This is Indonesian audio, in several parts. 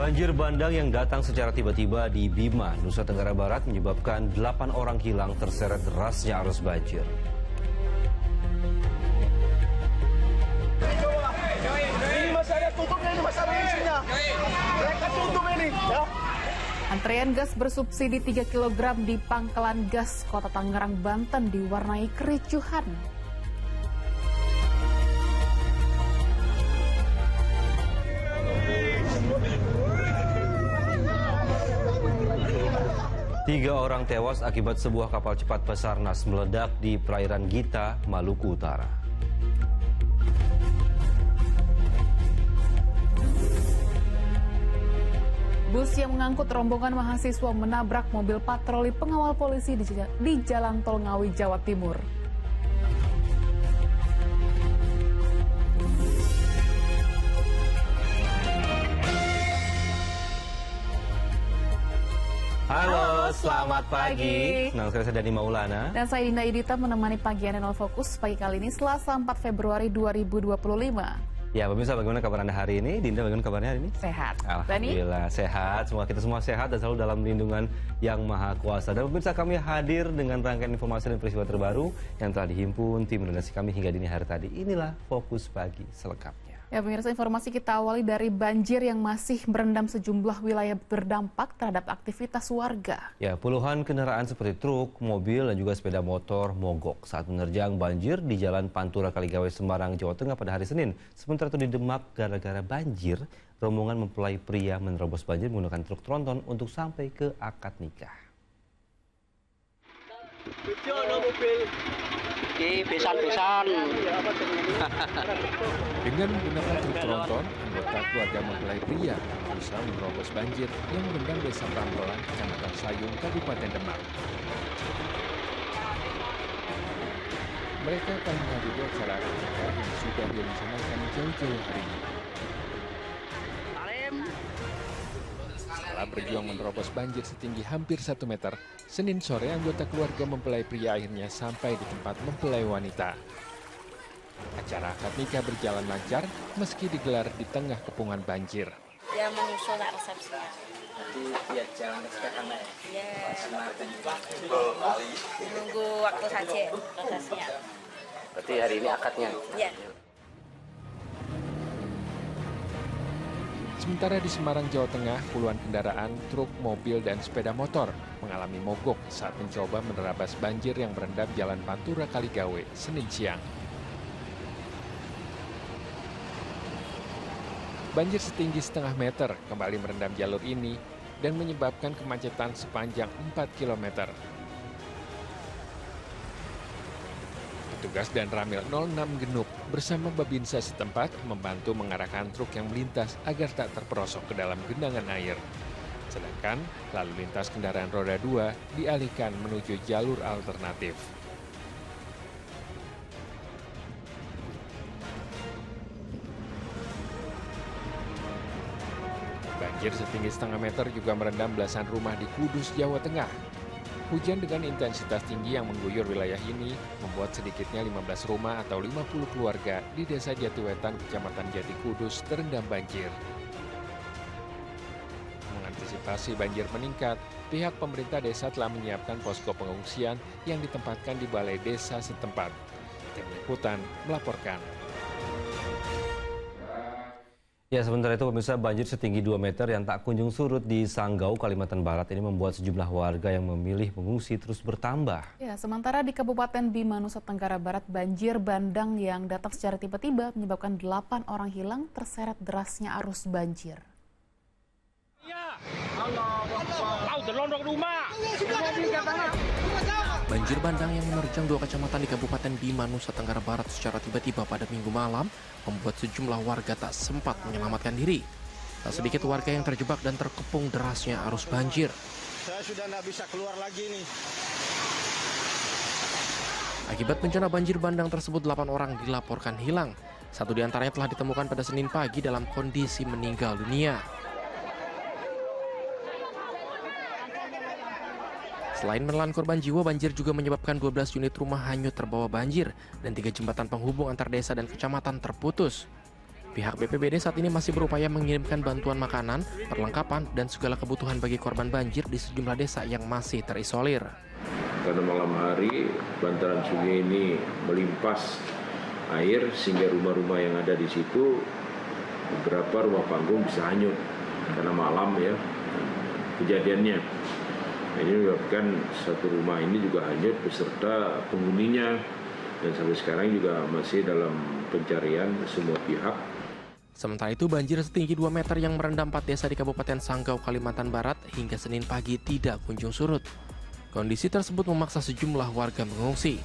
Banjir bandang yang datang secara tiba-tiba di Bima, Nusa Tenggara Barat menyebabkan 8 orang hilang terseret derasnya arus banjir. Ini masih ada tutupnya, ini masih ada isinya. Mereka tutup ini, ya. Antrean gas bersubsidi 3 kg di Pangkalan Gas, Kota Tangerang, Banten diwarnai kericuhan. Tiga orang tewas akibat sebuah kapal cepat Basarnas meledak di perairan Gita, Maluku Utara. Bus yang mengangkut rombongan mahasiswa menabrak mobil patroli pengawal polisi di Jalan Tol Ngawi, Jawa Timur. Halo, selamat pagi. Senang sekali saya Dani Maulana. Dan saya Dinda Idita menemani pagi Anda Fokus pagi kali ini Selasa 4 Februari 2025. Ya, pemirsa, bagaimana kabar Anda hari ini? Dinda, bagaimana kabarnya hari ini? Sehat. Alhamdulillah, sehat. Semoga kita semua sehat dan selalu dalam lindungan Yang Maha Kuasa. Dan pemirsa, kami hadir dengan rangkaian informasi dan peristiwa terbaru yang telah dihimpun tim redaksi kami hingga dini hari tadi. Inilah Fokus Pagi selengkapnya. Ya, pemirsa, informasi kita awali dari banjir yang masih merendam sejumlah wilayah berdampak terhadap aktivitas warga. Ya, puluhan kendaraan seperti truk, mobil, dan juga sepeda motor mogok saat menerjang banjir di Jalan Pantura Kaligawe, Semarang, Jawa Tengah pada hari Senin. Sementara itu di Demak, gara-gara banjir, rombongan mempelai pria menerobos banjir menggunakan truk tronton untuk sampai ke akad nikah. Besan-besan. Dengan menggunakan truk tronton, anggota keluarga mempelai pria berusaha menerobos banjir yang merendam Desa Prambelan, Kecamatan Sayung, Kabupaten Demak. Mereka akan menghadiri acara akad nikah yang sudah direncanakan jauh-jauh hari. Setelah berjuang menerobos banjir setinggi hampir 1 meter, Senin sore anggota keluarga mempelai pria akhirnya sampai di tempat mempelai wanita. Acara akad nikah berjalan lancar meski digelar di tengah kepungan banjir. Ya, menyusul resepsinya. Nanti biar jalan karena Ya, menunggu waktu saja prosesnya. berarti hari ini akadnya. Ya. Sementara di Semarang, Jawa Tengah, puluhan kendaraan, truk, mobil, dan sepeda motor mengalami mogok saat mencoba menerabas banjir yang merendam Jalan Pantura Kaligawe, Senin siang. Banjir setinggi setengah meter kembali merendam jalur ini dan menyebabkan kemacetan sepanjang 4 km. Petugas dan Ramil 06 Genuk bersama Babinsa setempat membantu mengarahkan truk yang melintas agar tak terperosok ke dalam genangan air. Sedangkan lalu lintas kendaraan roda 2 dialihkan menuju jalur alternatif. Banjir setinggi setengah meter juga merendam belasan rumah di Kudus, Jawa Tengah. Hujan dengan intensitas tinggi yang mengguyur wilayah ini membuat sedikitnya 15 rumah atau 50 keluarga di Desa Jatiwetan, Kecamatan Jati Kudus terendam banjir. Mengantisipasi banjir meningkat, pihak pemerintah desa telah menyiapkan posko pengungsian yang ditempatkan di balai desa setempat. Tim Liputan melaporkan. Ya, sementara itu pemirsa, banjir setinggi 2 meter yang tak kunjung surut di Sanggau, Kalimantan Barat ini membuat sejumlah warga yang memilih mengungsi terus bertambah. Ya, sementara di Kabupaten Bima, Nusa Tenggara Barat, banjir bandang yang datang secara tiba-tiba menyebabkan 8 orang hilang terseret derasnya arus banjir. Banjir bandang yang menerjang 2 kecamatan di Kabupaten Bima, Nusa Tenggara Barat secara tiba-tiba pada Minggu malam membuat sejumlah warga tak sempat menyelamatkan diri. Tak sedikit warga yang terjebak dan terkepung derasnya arus banjir. Saya sudah tidak bisa keluar lagi nih. Akibat bencana banjir bandang tersebut, 8 orang dilaporkan hilang. 1 diantaranya telah ditemukan pada Senin pagi dalam kondisi meninggal dunia. Selain menelan korban jiwa, banjir juga menyebabkan 12 unit rumah hanyut terbawa banjir dan 3 jembatan penghubung antar desa dan kecamatan terputus. Pihak BPBD saat ini masih berupaya mengirimkan bantuan makanan, perlengkapan, dan segala kebutuhan bagi korban banjir di sejumlah desa yang masih terisolir. Karena malam hari bantaran sungai ini melimpas air sehingga rumah-rumah yang ada di situ, beberapa rumah panggung bisa hanyut karena malam ya kejadiannya. Ini menyebabkan satu rumah ini juga hanyut beserta penghuninya, dan sampai sekarang juga masih dalam pencarian semua pihak. Sementara itu banjir setinggi 2 meter yang merendam 4 desa di Kabupaten Sanggau, Kalimantan Barat hingga Senin pagi tidak kunjung surut. Kondisi tersebut memaksa sejumlah warga mengungsi.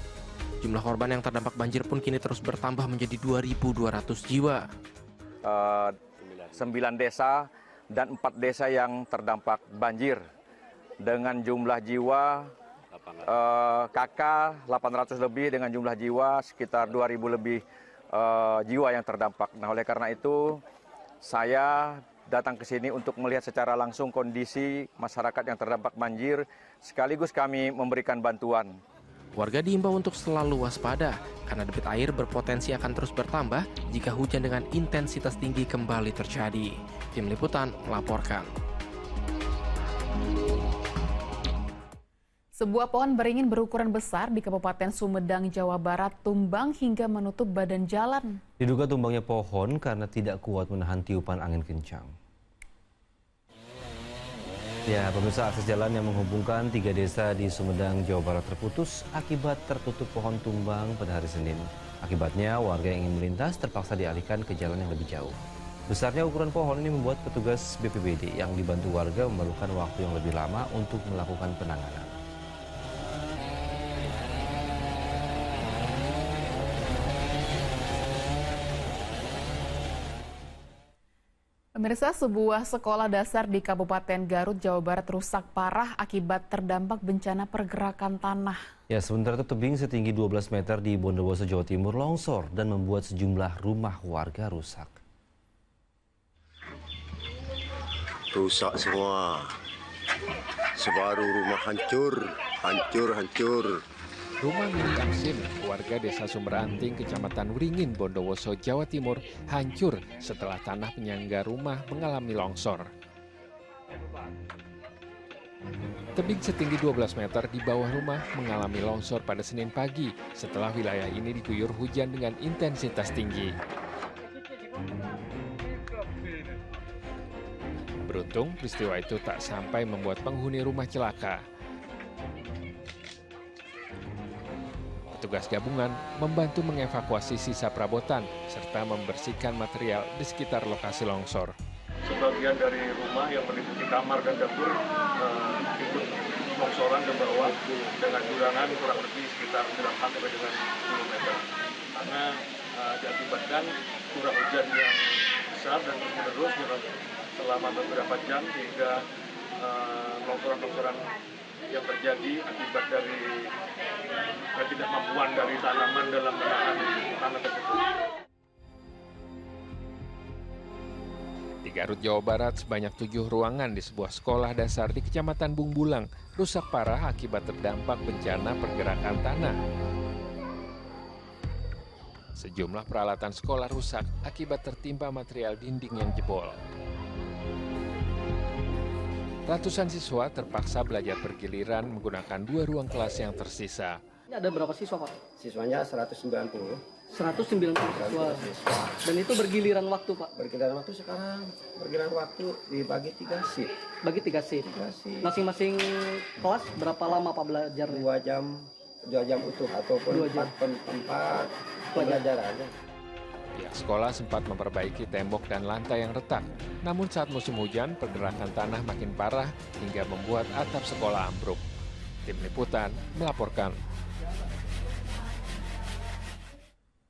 Jumlah korban yang terdampak banjir pun kini terus bertambah menjadi 2.200 jiwa. 9 desa dan 4 desa yang terdampak banjir dengan jumlah jiwa KK 800 lebih, dengan jumlah jiwa sekitar 2.000 lebih jiwa yang terdampak. Nah, oleh karena itu saya datang ke sini untuk melihat secara langsung kondisi masyarakat yang terdampak banjir, sekaligus kami memberikan bantuan. Warga diimbau untuk selalu waspada karena debit air berpotensi akan terus bertambah jika hujan dengan intensitas tinggi kembali terjadi. Tim Liputan melaporkan. Sebuah pohon beringin berukuran besar di Kabupaten Sumedang, Jawa Barat tumbang hingga menutup badan jalan. Diduga tumbangnya pohon karena tidak kuat menahan tiupan angin kencang. Ya, pemirsa, akses jalan yang menghubungkan 3 desa di Sumedang, Jawa Barat terputus akibat tertutup pohon tumbang pada hari Senin. Akibatnya, warga yang ingin melintas terpaksa dialihkan ke jalan yang lebih jauh. Besarnya ukuran pohon ini membuat petugas BPBD yang dibantu warga memerlukan waktu yang lebih lama untuk melakukan penanganan. Pemirsa, sebuah sekolah dasar di Kabupaten Garut, Jawa Barat rusak parah akibat terdampak bencana pergerakan tanah. Ya, sementara itu tebing setinggi 12 meter di Bondowoso, Jawa Timur longsor dan membuat sejumlah rumah warga rusak. Rusak semua. Sebaru rumah hancur. Rumah milik Aksin, warga desa Sumberanting, Kecamatan Wringin, Bondowoso, Jawa Timur, hancur setelah tanah penyangga rumah mengalami longsor. Tebing setinggi 12 meter di bawah rumah mengalami longsor pada Senin pagi setelah wilayah ini diguyur hujan dengan intensitas tinggi. Beruntung, peristiwa itu tak sampai membuat penghuni rumah celaka. Petugas gabungan membantu mengevakuasi sisa perabotan serta membersihkan material di sekitar lokasi longsor. Sebagian dari rumah yang meliputi kamar dan dapur ikut longsoran ke bawah dengan juragan kurang lebih sekitar 8 sampai dengan 10 meter. Karena diakibatkan curah hujan yang besar dan terus selama beberapa jam hingga longsoran-longsoran yang terjadi akibat dari ketidakmampuan dari tanaman dalam menahan tanah tersebut. Di Garut, Jawa Barat, sebanyak 7 ruangan di sebuah sekolah dasar di Kecamatan Bungbulang rusak parah akibat terdampak bencana pergerakan tanah. Sejumlah peralatan sekolah rusak akibat tertimpa material dinding yang jebol. Ratusan siswa terpaksa belajar bergiliran menggunakan 2 ruang kelas yang tersisa. Ini ada berapa siswa, Pak? Siswanya 190. 190 siswa. Dan itu bergiliran waktu, Pak? Bergiliran waktu sekarang, bergiliran waktu dibagi 3 shift. Bagi 3 shift? 3 shift. Masing-masing kelas berapa lama, Pak, belajar? 2 jam utuh ataupun 4 pembelajaran. Pihak sekolah sempat memperbaiki tembok dan lantai yang retak. Namun saat musim hujan, pergerakan tanah makin parah hingga membuat atap sekolah ambruk. Tim Liputan melaporkan.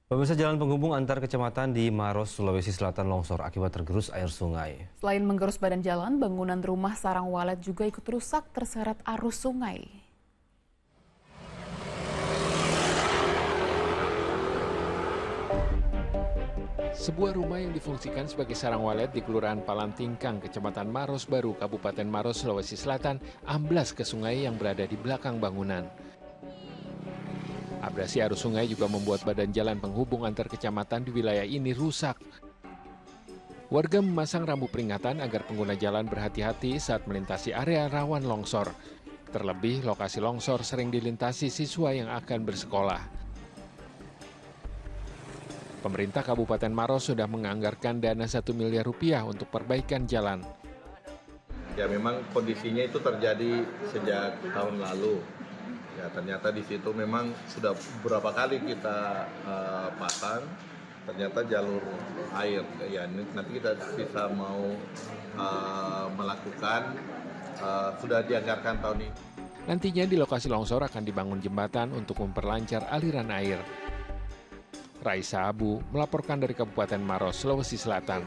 Pemirsa, jalan penghubung antar kecamatan di Maros, Sulawesi Selatan longsor akibat tergerus air sungai. Selain menggerus badan jalan, bangunan rumah sarang walet juga ikut rusak terseret arus sungai. Sebuah rumah yang difungsikan sebagai sarang walet di Kelurahan Palantingkang, Kecamatan Maros Baru, Kabupaten Maros, Sulawesi Selatan, amblas ke sungai yang berada di belakang bangunan. Abrasi arus sungai juga membuat badan jalan penghubung antar kecamatan di wilayah ini rusak. Warga memasang rambu peringatan agar pengguna jalan berhati-hati saat melintasi area rawan longsor. Terlebih, lokasi longsor sering dilintasi siswa yang akan bersekolah. Pemerintah Kabupaten Maros sudah menganggarkan dana 1 miliar rupiah untuk perbaikan jalan. Ya memang kondisinya itu terjadi sejak tahun lalu. Ya ternyata di situ memang sudah beberapa kali kita pasang, ternyata jalur air. Ya nanti kita bisa mau melakukan, sudah dianggarkan tahun ini. Nantinya di lokasi longsor akan dibangun jembatan untuk memperlancar aliran air. Raisa Abu melaporkan dari Kabupaten Maros, Sulawesi Selatan.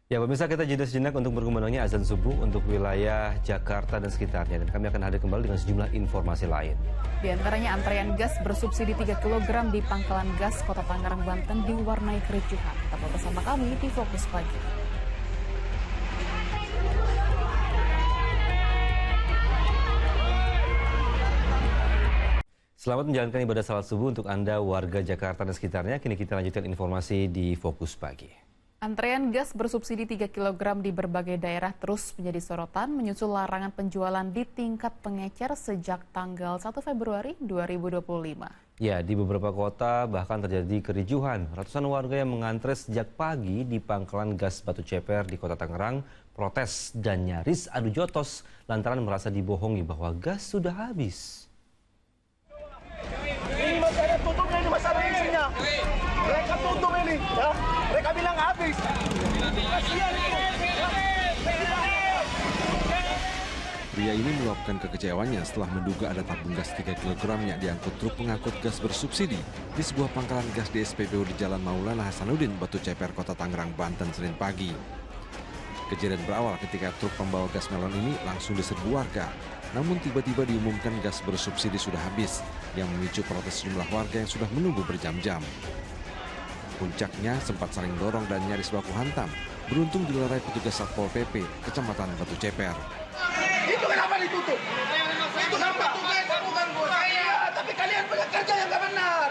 Ya pemirsa, kita jeda sejenak untuk berkumandangnya azan subuh untuk wilayah Jakarta dan sekitarnya. Dan kami akan hadir kembali dengan sejumlah informasi lain. Di antaranya antrean gas bersubsidi 3 kg di Pangkalan Gas Kota Tangerang, Banten diwarnai kericuhan. Tetap bersama kami di Fokus Pagi. Selamat menjalankan ibadah salat subuh untuk Anda warga Jakarta dan sekitarnya. Kini kita lanjutkan informasi di Fokus Pagi. Antrean gas bersubsidi 3 kg di berbagai daerah terus menjadi sorotan menyusul larangan penjualan di tingkat pengecer sejak tanggal 1 Februari 2025. Ya, di beberapa kota bahkan terjadi kericuhan. Ratusan warga yang mengantre sejak pagi di Pangkalan Gas Batu Ceper di Kota Tangerang protes dan nyaris adu jotos lantaran merasa dibohongi bahwa gas sudah habis. Ini masih ada tutupnya, ini masih ada isinya. Mereka tutup ini, ya. Mereka bilang habis. Pria ini meluapkan kekecewaannya setelah menduga ada tabung gas 3 kg yang diangkut truk pengangkut gas bersubsidi di sebuah pangkalan gas di SPBU di Jalan Maulana Hasanuddin, Batu Ceper, Kota Tangerang, Banten, Senin pagi. Kejadian berawal ketika truk pembawa gas melon ini langsung diserbu warga. Namun tiba-tiba diumumkan gas bersubsidi sudah habis, yang memicu protes sejumlah warga yang sudah menunggu berjam-jam. Puncaknya sempat saling dorong dan nyaris baku hantam. Beruntung dilerai petugas Satpol PP, Kecamatan Batu Ceper. Itu kenapa ditutup? Itu kenapa? Bukan saya, tapi kalian punya kerja yang nggak benar.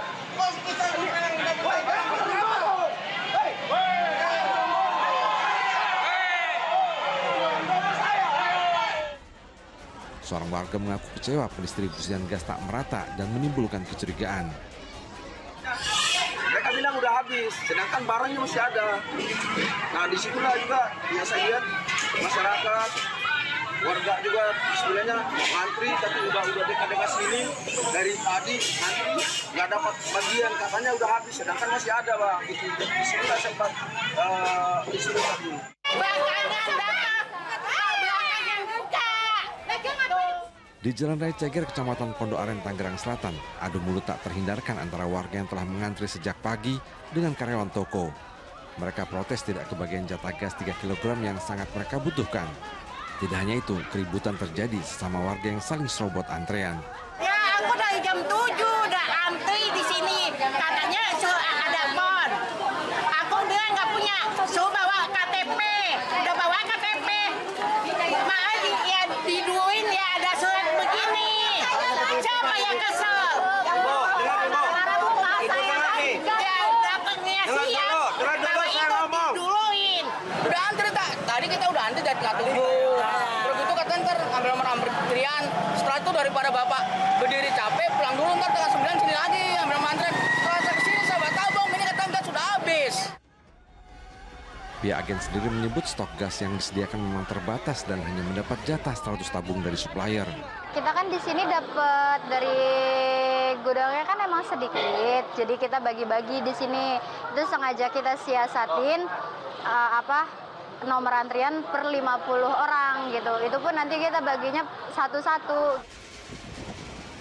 Seorang warga mengaku kecewa pendistribusian gas tak merata dan menimbulkan kecurigaan. Mereka bilang udah habis, sedangkan barangnya masih ada. Nah disitulah juga biasa lihat masyarakat, warga juga sebenarnya antri, tapi udah dekat-dekat sini dari tadi antri nggak dapat bagian, katanya udah habis, sedangkan masih ada bang. Itu disitulah sempat disuruh tadi. Di Jalan Raya Ceger, Kecamatan Pondok Aren, Tangerang Selatan, adu mulut tak terhindarkan antara warga yang telah mengantri sejak pagi dengan karyawan toko. Mereka protes tidak kebagian jatah gas 3 kg yang sangat mereka butuhkan. Tidak hanya itu, keributan terjadi sesama warga yang saling serobot antrean. Ya, aku dari jam 7 udah antri di sini. Katanya ada pon. Aku dia nggak punya, suruh bawa KTP. Udah bawa KTP. Malah ya diduin ya ada surat begini. Siapa yang kesel? Ya dapatnya siang. Kalau itu diduluin. Udah antri tak? Tadi kita udah antri dari tengah 7. Terus itu katanya ntar ambil nomor antrian. Setelah itu daripada bapak berdiri capek, pulang dulu ntar tengah 9 sini lagi ambil nomor antrian. Setelah saya kesini saya batal bang, ini kata gas sudah habis. Pihak agen sendiri menyebut stok gas yang disediakan memang terbatas dan hanya mendapat jatah 100 tabung dari supplier. Kita kan di sini dapat dari gudangnya kan emang sedikit, jadi kita bagi-bagi di sini. Itu sengaja kita siasatin nomor antrian per 50 orang gitu. Itu pun nanti kita baginya satu-satu.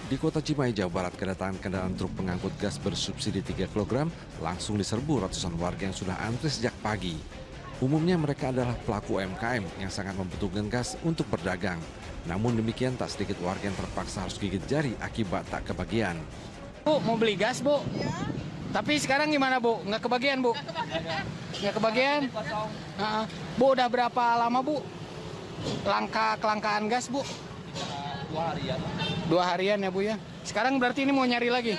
Di Kota Cimahi, Jawa Barat, kedatangan kendaraan truk pengangkut gas bersubsidi 3 kg langsung diserbu ratusan warga yang sudah antri sejak pagi. Umumnya mereka adalah pelaku UMKM yang sangat membutuhkan gas untuk berdagang. Namun demikian tak sedikit warga yang terpaksa harus gigit jari akibat tak kebagian. Bu, mau beli gas, Bu? Ya. Tapi sekarang gimana, Bu? Nggak kebagian, Bu? Nggak kebagian? Bu, udah berapa lama, Bu? Kelangkaan gas, Bu? 2 harian. 2 harian ya, Bu ya? Sekarang berarti ini mau nyari lagi?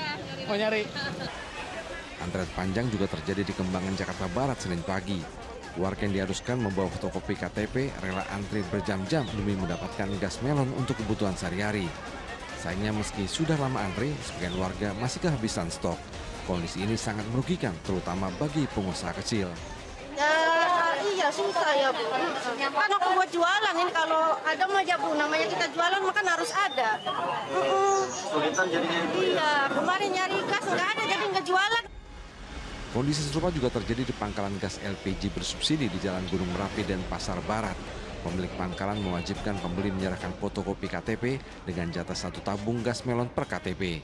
Mau nyari? Antrean panjang juga terjadi di Kembangan, Jakarta Barat, Senin pagi. Warga yang diharuskan membawa fotokopi KTP rela antri berjam-jam demi mendapatkan gas melon untuk kebutuhan sehari-hari. Sayangnya meski sudah lama antri, sebagian warga masih kehabisan stok. Kondisi ini sangat merugikan, terutama bagi pengusaha kecil. Iya susah ya Bu. Kan aku buat jualan ini, kalau ada aja Bu, namanya kita jualan makan harus ada. Kesulitan jadinya. Iya, kemarin nyari gas nggak ada jadi nggak jualan. Kondisi serupa juga terjadi di pangkalan gas LPG bersubsidi di Jalan Gunung Merapi dan Pasar Barat. Pemilik pangkalan mewajibkan pembeli menyerahkan fotokopi KTP dengan jatah 1 tabung gas melon per KTP.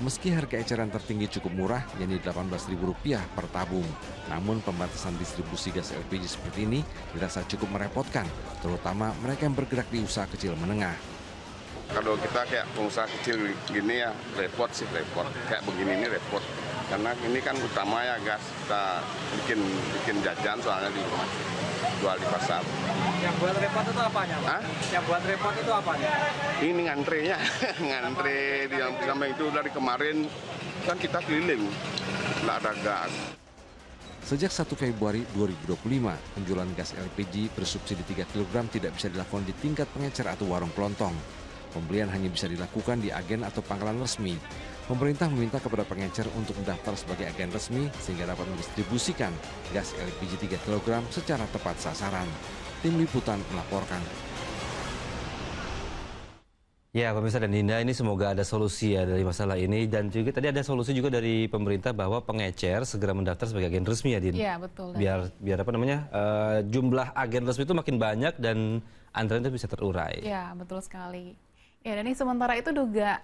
Meski harga eceran tertinggi cukup murah, yakni Rp18.000 per tabung. Namun pembatasan distribusi gas LPG seperti ini dirasa cukup merepotkan, terutama mereka yang bergerak di usaha kecil menengah. Kalau kita kayak pengusaha kecil gini ya repot. Kayak begini ini repot. Karena ini kan utama ya gas, kita bikin jajan soalnya di rumah, jual di pasar. Yang buat repot itu apanya? Hah? Yang buat repot itu apanya? Ini ngantrenya, ngantre di samping itu dari kemarin kan kita keliling, nggak ada gas. Sejak 1 Februari 2025, penjualan gas LPG bersubsidi 3 kg tidak bisa dilakukan di tingkat pengecer atau warung kelontong. Pembelian hanya bisa dilakukan di agen atau pangkalan resmi. Pemerintah meminta kepada pengecer untuk mendaftar sebagai agen resmi sehingga dapat mendistribusikan gas LPG 3 kg secara tepat sasaran. Tim Liputan melaporkan. Ya, pemirsa dan Dinda, ini semoga ada solusi ya dari masalah ini, dan juga tadi ada solusi juga dari pemerintah bahwa pengecer segera mendaftar sebagai agen resmi ya, Din. Iya, betul. Biar apa namanya? Jumlah agen resmi itu makin banyak dan antrean itu bisa terurai. Ya, betul sekali. Ya, dan ini sementara itu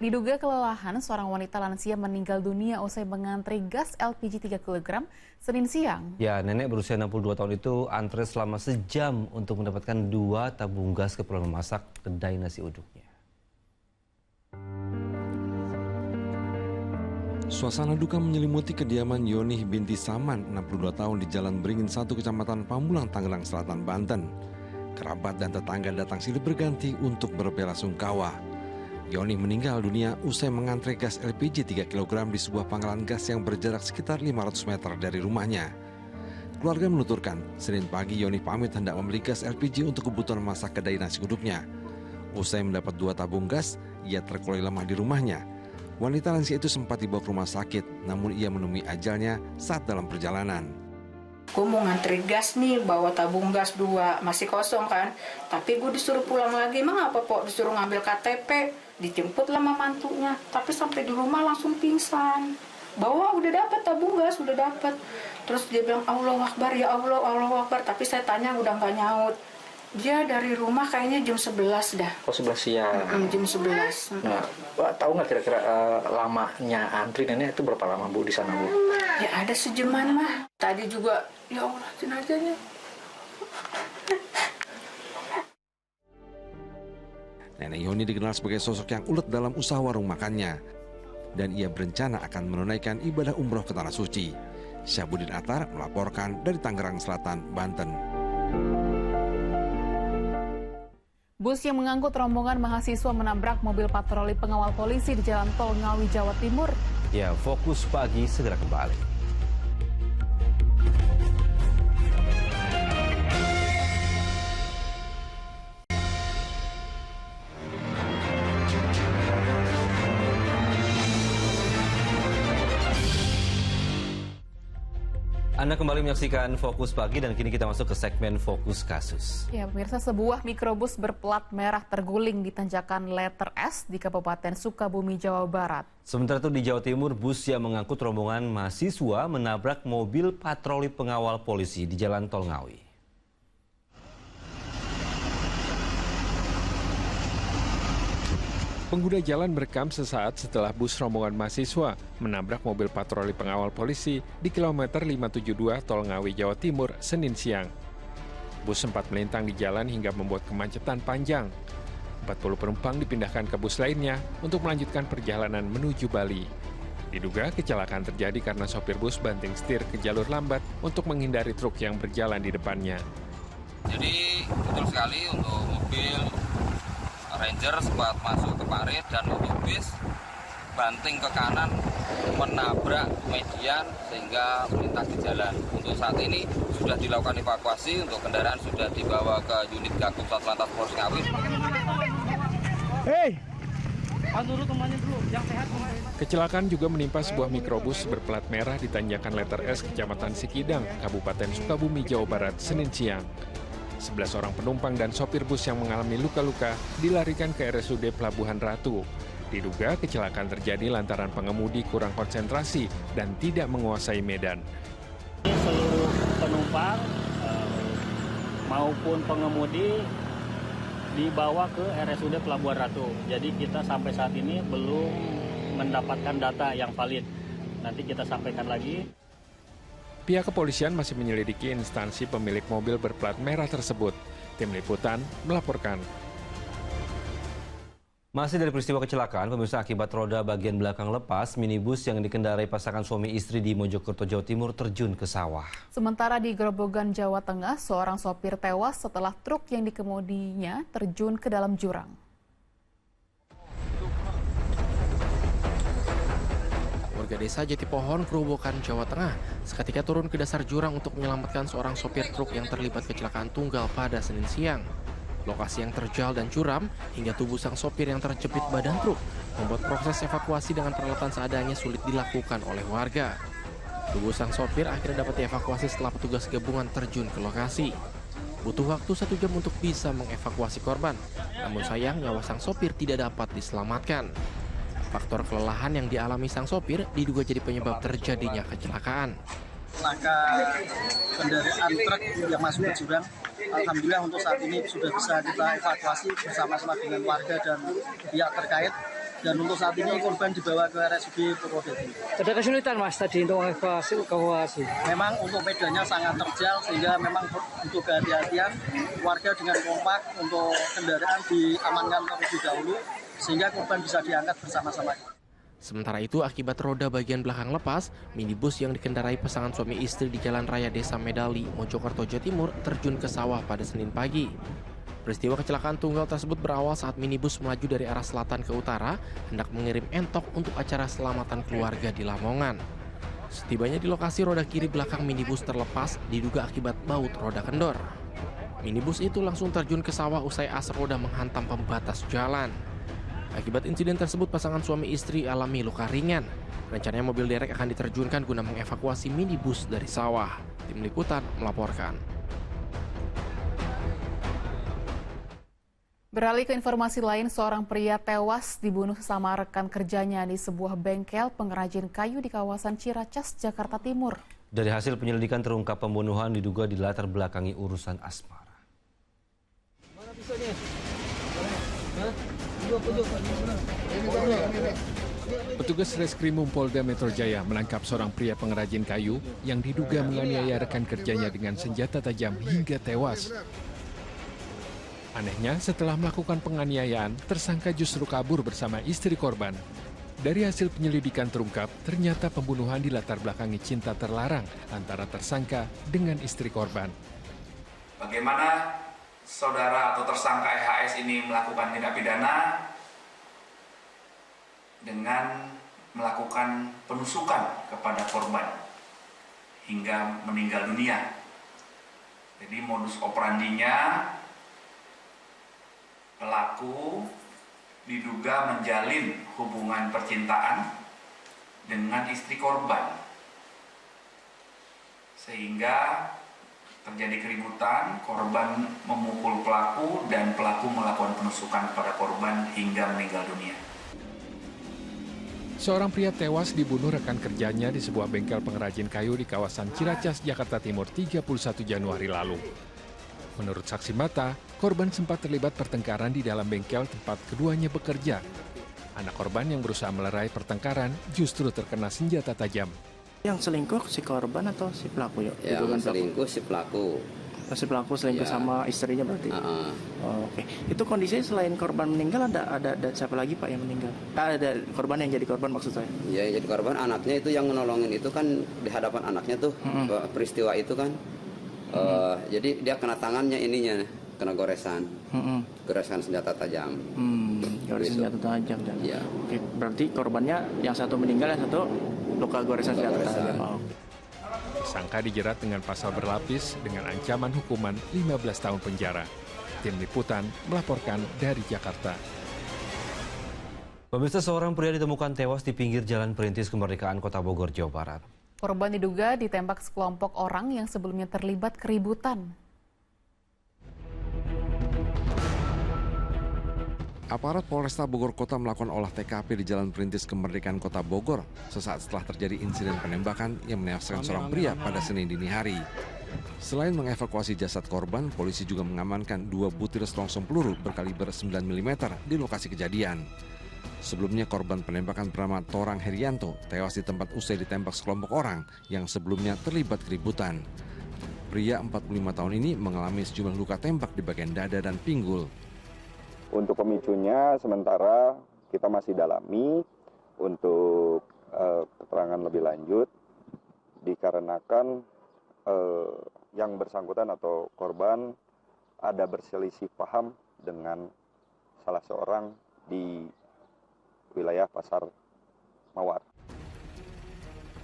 diduga kelelahan seorang wanita lansia meninggal dunia usai mengantri gas LPG 3 kg Senin siang. Ya, nenek berusia 62 tahun itu antre selama sejam untuk mendapatkan 2 tabung gas keperluan memasak kedai nasi uduknya. Suasana duka menyelimuti kediaman Yonih binti Saman, 62 tahun di Jalan Beringin 1, Kecamatan Pamulang, Tangerang Selatan, Banten. Kerabat dan tetangga datang silih berganti untuk berbelasungkawa. Yonih meninggal dunia usai mengantre gas LPG 3 kg di sebuah pangkalan gas yang berjarak sekitar 500 meter dari rumahnya. Keluarga menuturkan, Senin pagi Yonih pamit hendak membeli gas LPG untuk kebutuhan masak kedai nasi uduknya. Usai mendapat 2 tabung gas, ia terkulai lemah di rumahnya. Wanita lansia itu sempat dibawa ke rumah sakit, namun ia menemui ajalnya saat dalam perjalanan. Gue mau ngantri gas nih, bawa tabung gas 2, masih kosong kan. Tapi gue disuruh pulang lagi, emang apa Pok? Disuruh ngambil KTP, dijemput lama mantunya. Tapi sampai di rumah langsung pingsan. Bahwa udah dapat tabung gas, udah dapat. Terus dia bilang, Allahu Akbar, ya Allah, Allahu Akbar. Tapi saya tanya udah nggak nyaut. Dia dari rumah kayaknya jam 11 dah. Oh, 11 siang. Jam 11. Nah, tahu nggak kira-kira lamanya antri nenek itu berapa lama Bu di sana Bu? Ya ada sejaman mah. Tadi juga, ya Allah jenazahnya. Nenek Yoni dikenal sebagai sosok yang ulet dalam usaha warung makannya. Dan ia berencana akan menunaikan ibadah umroh ke Tanah Suci. Syahbudin Atar melaporkan dari Tangerang Selatan, Banten. Bus yang mengangkut rombongan mahasiswa menabrak mobil patroli pengawal polisi di Jalan Tol Ngawi, Jawa Timur. Ya, Fokus Pagi segera kembali. Anda kembali menyaksikan Fokus Pagi dan kini kita masuk ke segmen Fokus Kasus. Ya, pemirsa, sebuah mikrobus berplat merah terguling di tanjakan Letter S di Kabupaten Sukabumi, Jawa Barat. Sementara itu di Jawa Timur, bus yang mengangkut rombongan mahasiswa menabrak mobil patroli pengawal polisi di Jalan Tol Ngawi. Pengguna jalan merekam sesaat setelah bus rombongan mahasiswa menabrak mobil patroli pengawal polisi di kilometer 572 Tol Ngawi, Jawa Timur, Senin siang. Bus sempat melintang di jalan hingga membuat kemacetan panjang. 40 penumpang dipindahkan ke bus lainnya untuk melanjutkan perjalanan menuju Bali. Diduga kecelakaan terjadi karena sopir bus banting setir ke jalur lambat untuk menghindari truk yang berjalan di depannya. Jadi betul sekali untuk mobil Ranger sempat masuk ke parit dan untuk bis terbanting ke kanan, menabrak median sehingga melintas di jalan. Untuk saat ini sudah dilakukan evakuasi, untuk kendaraan sudah dibawa ke unit Gakum Satlantas Polres Ngawi. Kecelakaan juga menimpa sebuah mikrobus berplat merah di tanjakan letter S, Kecamatan Sikidang, Kabupaten Sukabumi, Jawa Barat, Senin siang. 11 orang penumpang dan sopir bus yang mengalami luka-luka dilarikan ke RSUD Pelabuhan Ratu. Diduga kecelakaan terjadi lantaran pengemudi kurang konsentrasi dan tidak menguasai medan. Seluruh penumpang maupun pengemudi dibawa ke RSUD Pelabuhan Ratu. Jadi kita sampai saat ini belum mendapatkan data yang valid. Nanti kita sampaikan lagi. Pihak kepolisian masih menyelidiki instansi pemilik mobil berplat merah tersebut. Tim Liputan melaporkan. Masih dari peristiwa kecelakaan, pemirsa, akibat roda bagian belakang lepas, minibus yang dikendarai pasangan suami istri di Mojokerto, Jawa Timur terjun ke sawah. Sementara di Grobogan, Jawa Tengah, seorang sopir tewas setelah truk yang dikemudinya terjun ke dalam jurang. Warga desa Jatipohon, Grobogan, Jawa Tengah, seketika turun ke dasar jurang untuk menyelamatkan seorang sopir truk yang terlibat kecelakaan tunggal pada Senin siang. Lokasi yang terjal dan curam hingga tubuh sang sopir yang terjepit badan truk membuat proses evakuasi dengan peralatan seadanya sulit dilakukan oleh warga. Tubuh sang sopir akhirnya dapat dievakuasi setelah petugas gabungan terjun ke lokasi. Butuh waktu 1 jam untuk bisa mengevakuasi korban, namun sayang nyawa sang sopir tidak dapat diselamatkan. Faktor kelelahan yang dialami sang sopir diduga jadi penyebab terjadinya kecelakaan. Laka kendaraan truk yang masuk ke jurang, alhamdulillah untuk saat ini sudah bisa kita evakuasi bersama-sama dengan warga dan pihak terkait. Dan untuk saat ini korban dibawa ke RSUD Purwodadi. Ada kesulitan Mas tadi untuk evakuasi? Memang untuk medannya sangat terjal sehingga memang untuk kehati-hatian warga dengan kompak untuk kendaraan diamankan terlebih dahulu sehingga korban bisa diangkat bersama-sama. Sementara itu, akibat roda bagian belakang lepas, minibus yang dikendarai pasangan suami istri di Jalan Raya Desa Medali, Mojokerto, Jawa Timur terjun ke sawah pada Senin pagi. Peristiwa kecelakaan tunggal tersebut berawal saat minibus melaju dari arah selatan ke utara, hendak mengirim entok untuk acara selamatan keluarga di Lamongan. Setibanya di lokasi, roda kiri belakang minibus terlepas, diduga akibat baut roda kendor. Minibus itu langsung terjun ke sawah usai as roda menghantam pembatas jalan. Akibat insiden tersebut, pasangan suami istri alami luka ringan. Rencananya mobil derek akan diterjunkan guna mengevakuasi minibus dari sawah. Tim Liputan melaporkan. Beralih ke informasi lain, seorang pria tewas dibunuh sesama rekan kerjanya di sebuah bengkel pengrajin kayu di kawasan Ciracas, Jakarta Timur. Dari hasil penyelidikan terungkap pembunuhan diduga dilatar belakangi urusan asmara. Mana pisaunya? Petugas Reskrimum Polda Metro Jaya menangkap seorang pria pengrajin kayu yang diduga menganiaya rekan kerjanya dengan senjata tajam hingga tewas. Anehnya, setelah melakukan penganiayaan, tersangka justru kabur bersama istri korban. Dari hasil penyelidikan terungkap, ternyata pembunuhan dilatar belakangi cinta terlarang antara tersangka dengan istri korban. Bagaimana saudara atau tersangka EHS ini melakukan tindak pidana dengan melakukan penusukan kepada korban hingga meninggal dunia. Jadi modus operandinya, pelaku diduga menjalin hubungan percintaan dengan istri korban sehingga terjadi keributan, korban memukul pelaku dan pelaku melakukan penusukan kepada korban hingga meninggal dunia. Seorang pria tewas dibunuh rekan kerjanya di sebuah bengkel pengrajin kayu di kawasan Ciracas, Jakarta Timur 31 Januari lalu. Menurut saksi mata, korban sempat terlibat pertengkaran di dalam bengkel tempat keduanya bekerja. Anak korban yang berusaha melerai pertengkaran justru terkena senjata tajam. Yang selingkuh si korban atau si pelaku ya? Yang selingkuh si pelaku. Si pelaku selingkuh Ya. sama istrinya berarti? Oh, oke. Itu kondisinya selain korban meninggal ada siapa lagi Pak yang meninggal? Ada korban yang jadi korban maksud saya? Ya, yang jadi korban anaknya itu yang menolongin itu kan di hadapan anaknya tuh peristiwa itu kan. Jadi dia kena tangannya ininya, kena goresan. Goresan senjata tajam. Goresan senjata tajam. Ya. Oke, berarti korbannya yang satu meninggal, yang satu luka goresan senjata tajam. Oh. Tersangka dijerat dengan pasal berlapis dengan ancaman hukuman 15 tahun penjara. Tim Liputan melaporkan dari Jakarta. Pemirsa, seorang pria ditemukan tewas di pinggir Jalan Perintis Kemerdekaan Kota Bogor, Jawa Barat. Korban diduga ditembak sekelompok orang yang sebelumnya terlibat keributan. Aparat Polresta Bogor Kota melakukan olah TKP di Jalan Perintis Kemerdekaan Kota Bogor sesaat setelah terjadi insiden penembakan yang menewaskan seorang pria pada Senin dini hari. Selain mengevakuasi jasad korban, polisi juga mengamankan 2 butir selongsong peluru berkaliber 9 mm di lokasi kejadian. Sebelumnya korban penembakan bernama Torang Herianto tewas di tempat usai ditembak sekelompok orang yang sebelumnya terlibat keributan. Pria 45 tahun ini mengalami sejumlah luka tembak di bagian dada dan pinggul. Untuk pemicunya sementara kita masih dalami untuk keterangan lebih lanjut dikarenakan yang bersangkutan atau korban ada berselisih paham dengan salah seorang di wilayah Pasar Mawar.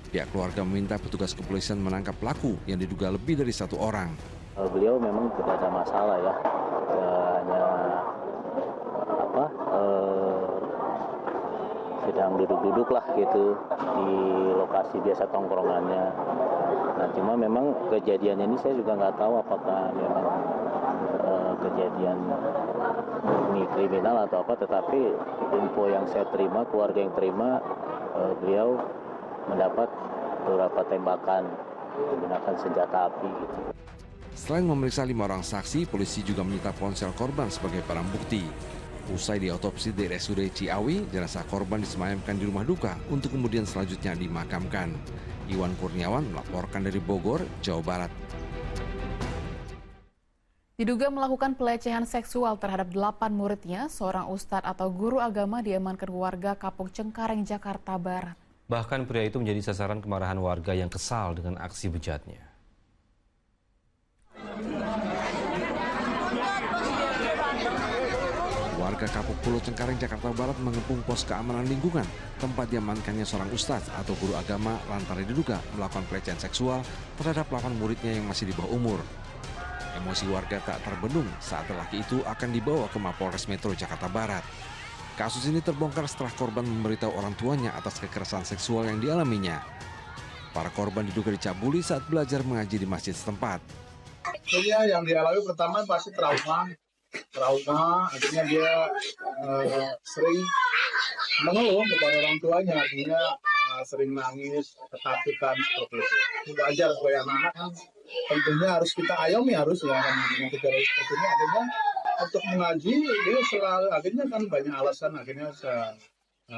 Pihak keluarga meminta petugas kepolisian menangkap pelaku yang diduga lebih dari 1 orang. Beliau memang tidak ada masalah ya, hanya sedang duduk-duduk lah gitu di lokasi biasa tongkrongannya. Nah cuma memang kejadian ini saya juga nggak tahu apakah memang kejadian ini kriminal atau apa, tetapi info yang saya terima, keluarga yang terima, beliau mendapat beberapa tembakan menggunakan senjata api gitu. Selain memeriksa 5 orang saksi, polisi juga menyita ponsel korban sebagai barang bukti. Usai diotopsi di RSUD Ciawi, jenazah korban disemayamkan di rumah duka untuk kemudian selanjutnya dimakamkan. Iwan Kurniawan melaporkan dari Bogor, Jawa Barat. Diduga melakukan pelecehan seksual terhadap 8 muridnya, seorang ustadz atau guru agama diamankan warga Kapuk Cengkareng, Jakarta Barat. Bahkan pria itu menjadi sasaran kemarahan warga yang kesal dengan aksi bejatnya. Warga Kapuk Pulau Cengkareng, Jakarta Barat mengepung pos keamanan lingkungan tempat diamankannya seorang ustadz atau guru agama lantaran diduga melakukan pelecehan seksual terhadap 8 muridnya yang masih di bawah umur. Emosi warga tak terbendung saat lelaki itu akan dibawa ke Mapolres Metro Jakarta Barat. Kasus ini terbongkar setelah korban memberitahu orang tuanya atas kekerasan seksual yang dialaminya. Para korban diduga dicabuli saat belajar mengaji di masjid setempat. Jadi yang dialami pertama pasti trauma, akhirnya dia sering mengeluh kepada orang tuanya, artinya sering nangis, ketakutan seperti itu. Itu wajar sebagai anak-anak kan, tentunya harus kita ayomi, harus ya dengan kejadian seperti ini. Akhirnya untuk mengaji dia selalu akhirnya kan banyak alasan, akhirnya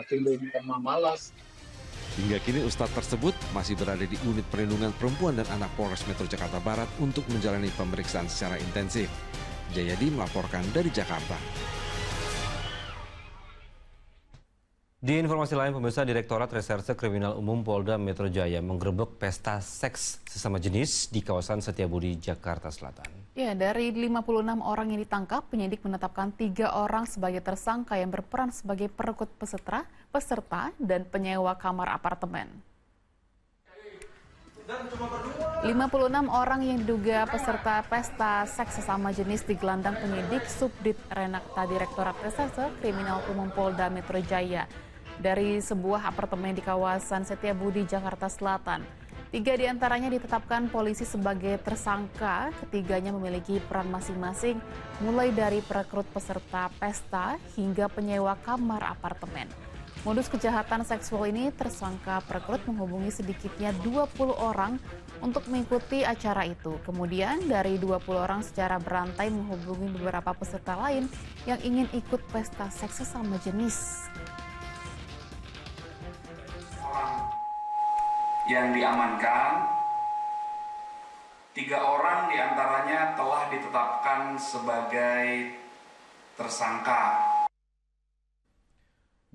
timbul malas. Hingga kini ustadz tersebut masih berada di unit perlindungan perempuan dan anak Polres Metro Jakarta Barat untuk menjalani pemeriksaan secara intensif. Jayadi melaporkan dari Jakarta. Di informasi lain, pemirsa, Direktorat Reserse Kriminal Umum Polda Metro Jaya menggerebek pesta seks sesama jenis di kawasan Setiabudi, Jakarta Selatan. Ya, dari 56 orang yang ditangkap, penyidik menetapkan 3 orang sebagai tersangka yang berperan sebagai perekrut peserta dan penyewa kamar apartemen. 56 orang yang diduga peserta pesta seks sesama jenis digelandang penyidik Subdit Renakta Direktorat Reserse Kriminal Umum Polda Metro Jaya dari sebuah apartemen di kawasan Setiabudi, Jakarta Selatan. 3 diantaranya ditetapkan polisi sebagai tersangka, ketiganya memiliki peran masing-masing, mulai dari perekrut peserta pesta hingga penyewa kamar apartemen. Modus kejahatan seksual ini, tersangka perekrut menghubungi sedikitnya 20 orang untuk mengikuti acara itu. Kemudian dari 20 orang secara berantai menghubungi beberapa peserta lain yang ingin ikut pesta seks sesama jenis. Yang diamankan, 3 orang diantaranya telah ditetapkan sebagai tersangka.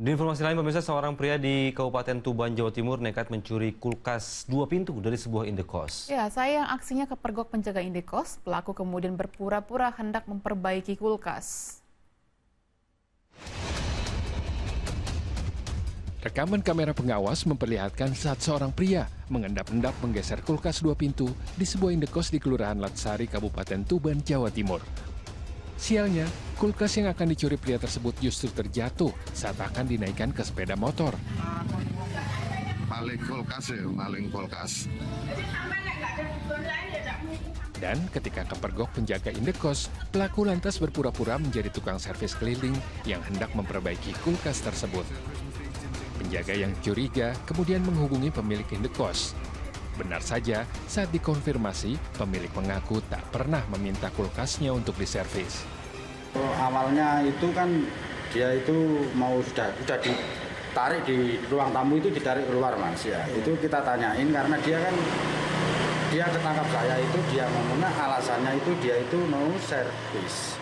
Di informasi lain, pemirsa, seorang pria di Kabupaten Tuban, Jawa Timur nekat mencuri kulkas 2 pintu dari sebuah indekos. Ya, sayang aksinya kepergok penjaga indekos, pelaku kemudian berpura-pura hendak memperbaiki kulkas. Rekaman kamera pengawas memperlihatkan saat seorang pria mengendap-endap menggeser kulkas 2 pintu di sebuah indekos di Kelurahan Latsari, Kabupaten Tuban, Jawa Timur. Sialnya, kulkas yang akan dicuri pria tersebut justru terjatuh saat akan dinaikkan ke sepeda motor. Maling kulkas. Dan ketika kepergok penjaga indekos, pelaku lantas berpura-pura menjadi tukang servis keliling yang hendak memperbaiki kulkas tersebut. Penjaga yang curiga kemudian menghubungi pemilik indekos. Benar saja, saat dikonfirmasi, pemilik mengaku tak pernah meminta kulkasnya untuk diservis. Awalnya itu kan dia itu mau sudah ditarik di ruang tamu, itu ditarik keluar Mas ya. Itu kita tanyain karena dia ketangkap saya itu, dia ngomongnya alasannya itu dia itu mau servis.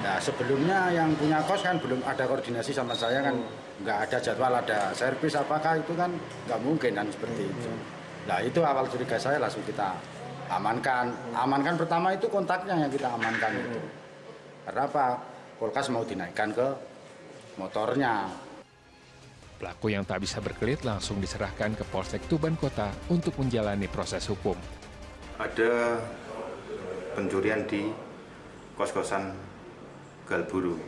Nah sebelumnya yang punya kos kan belum ada koordinasi sama saya kan, nggak ada jadwal ada servis apakah itu kan nggak mungkin kan seperti itu. Nah itu awal curiga saya, langsung kita amankan. Amankan pertama itu kontaknya yang kita amankan itu. Karena apa? Kulkas mau dinaikkan ke motornya. Pelaku yang tak bisa berkelit langsung diserahkan ke Polsek Tuban Kota untuk menjalani proses hukum. Ada pencurian di kos-kosan Galburu.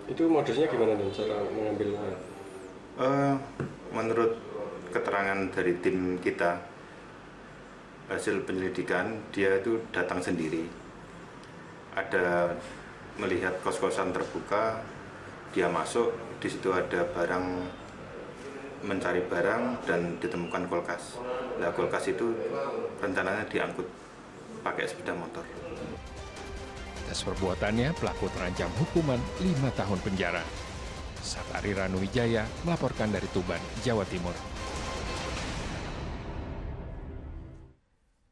Itu modusnya gimana nih cara mengambilnya? Menurut keterangan dari tim kita, hasil penyelidikan dia itu datang sendiri. Ada melihat kos-kosan terbuka, dia masuk, di situ ada barang, mencari barang dan ditemukan kulkas. Nah kulkas itu rencananya diangkut pakai sepeda motor. Atas perbuatannya, pelaku terancam hukuman 5 tahun penjara. Satari Ranuwijaya melaporkan dari Tuban, Jawa Timur.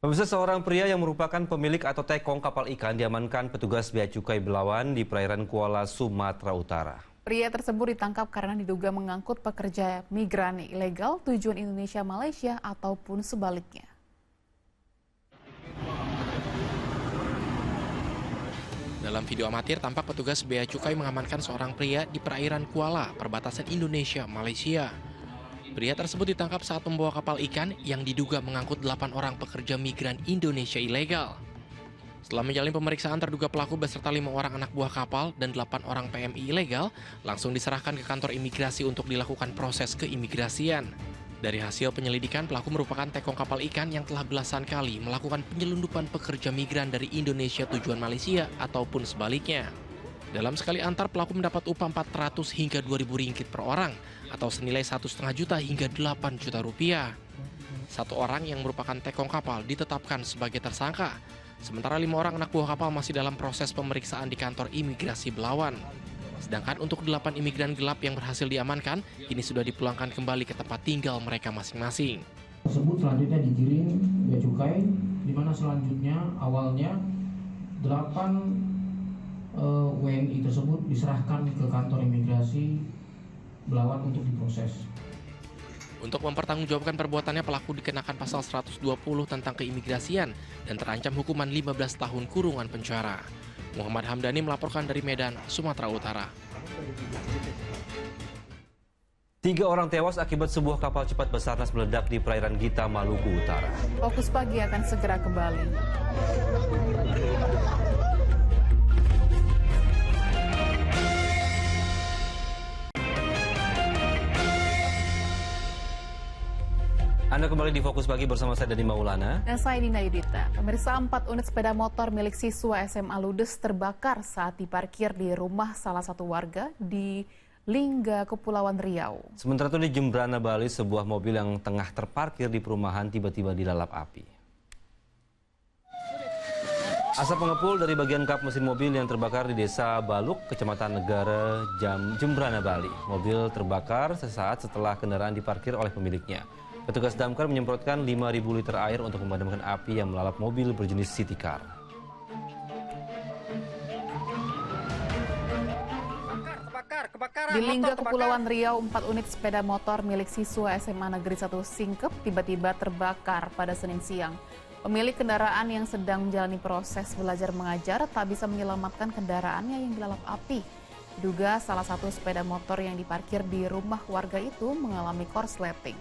Pemirsa, seorang pria yang merupakan pemilik atau tekong kapal ikan diamankan petugas Bea Cukai Belawan di perairan Kuala, Sumatera Utara. Pria tersebut ditangkap karena diduga mengangkut pekerja migran ilegal tujuan Indonesia Malaysia ataupun sebaliknya. Dalam video amatir tampak petugas Bea Cukai mengamankan seorang pria di perairan Kuala, perbatasan Indonesia Malaysia. Pria tersebut ditangkap saat membawa kapal ikan yang diduga mengangkut 8 orang pekerja migran Indonesia ilegal. Setelah menjalani pemeriksaan, terduga pelaku beserta 5 orang anak buah kapal dan 8 orang PMI ilegal langsung diserahkan ke kantor imigrasi untuk dilakukan proses keimigrasian. Dari hasil penyelidikan, pelaku merupakan tekong kapal ikan yang telah belasan kali melakukan penyelundupan pekerja migran dari Indonesia tujuan Malaysia ataupun sebaliknya. Dalam sekali antar, pelaku mendapat upah 400 hingga 2.000 ringgit per orang atau senilai 1,5 juta hingga 8 juta rupiah. 1 orang yang merupakan tekong kapal ditetapkan sebagai tersangka, sementara 5 orang anak buah kapal masih dalam proses pemeriksaan di kantor imigrasi Belawan. Sedangkan untuk 8 imigran gelap yang berhasil diamankan, kini sudah dipulangkan kembali ke tempat tinggal mereka masing-masing. Tersebut selanjutnya digiring Bea Cukai, di mana selanjutnya awalnya 8 WNI tersebut diserahkan ke kantor imigrasi Belawan untuk diproses. Untuk mempertanggungjawabkan perbuatannya, pelaku dikenakan pasal 120 tentang keimigrasian dan terancam hukuman 15 tahun kurungan penjara. Muhammad Hamdani melaporkan dari Medan, Sumatera Utara. 3 orang tewas akibat sebuah kapal cepat Basarnas meledak di perairan Gita, Maluku Utara. Fokus Pagi akan segera kembali. Anda kembali di Fokus Pagi bersama saya Dani Maulana. Dan saya Nina Yudita. Pemirsa, 4 unit sepeda motor milik siswa SMA Ludes terbakar saat diparkir di rumah salah satu warga di Lingga, Kepulauan Riau. Sementara itu di Jembrana, Bali, sebuah mobil yang tengah terparkir di perumahan tiba-tiba dilalap api. Asap mengepul dari bagian kap mesin mobil yang terbakar di Desa Baluk, Kecamatan Negara, Jembrana, Bali. Mobil terbakar sesaat setelah kendaraan diparkir oleh pemiliknya. Petugas damkar menyemprotkan 5.000 liter air untuk memadamkan api yang melalap mobil berjenis city car. Di Lingga, Kepulauan Riau, 4 unit sepeda motor milik siswa SMA Negeri 1 Singkep tiba-tiba terbakar pada Senin siang. Pemilik kendaraan yang sedang menjalani proses belajar mengajar tak bisa menyelamatkan kendaraannya yang dilalap api. Diduga salah satu sepeda motor yang diparkir di rumah warga itu mengalami korsleting.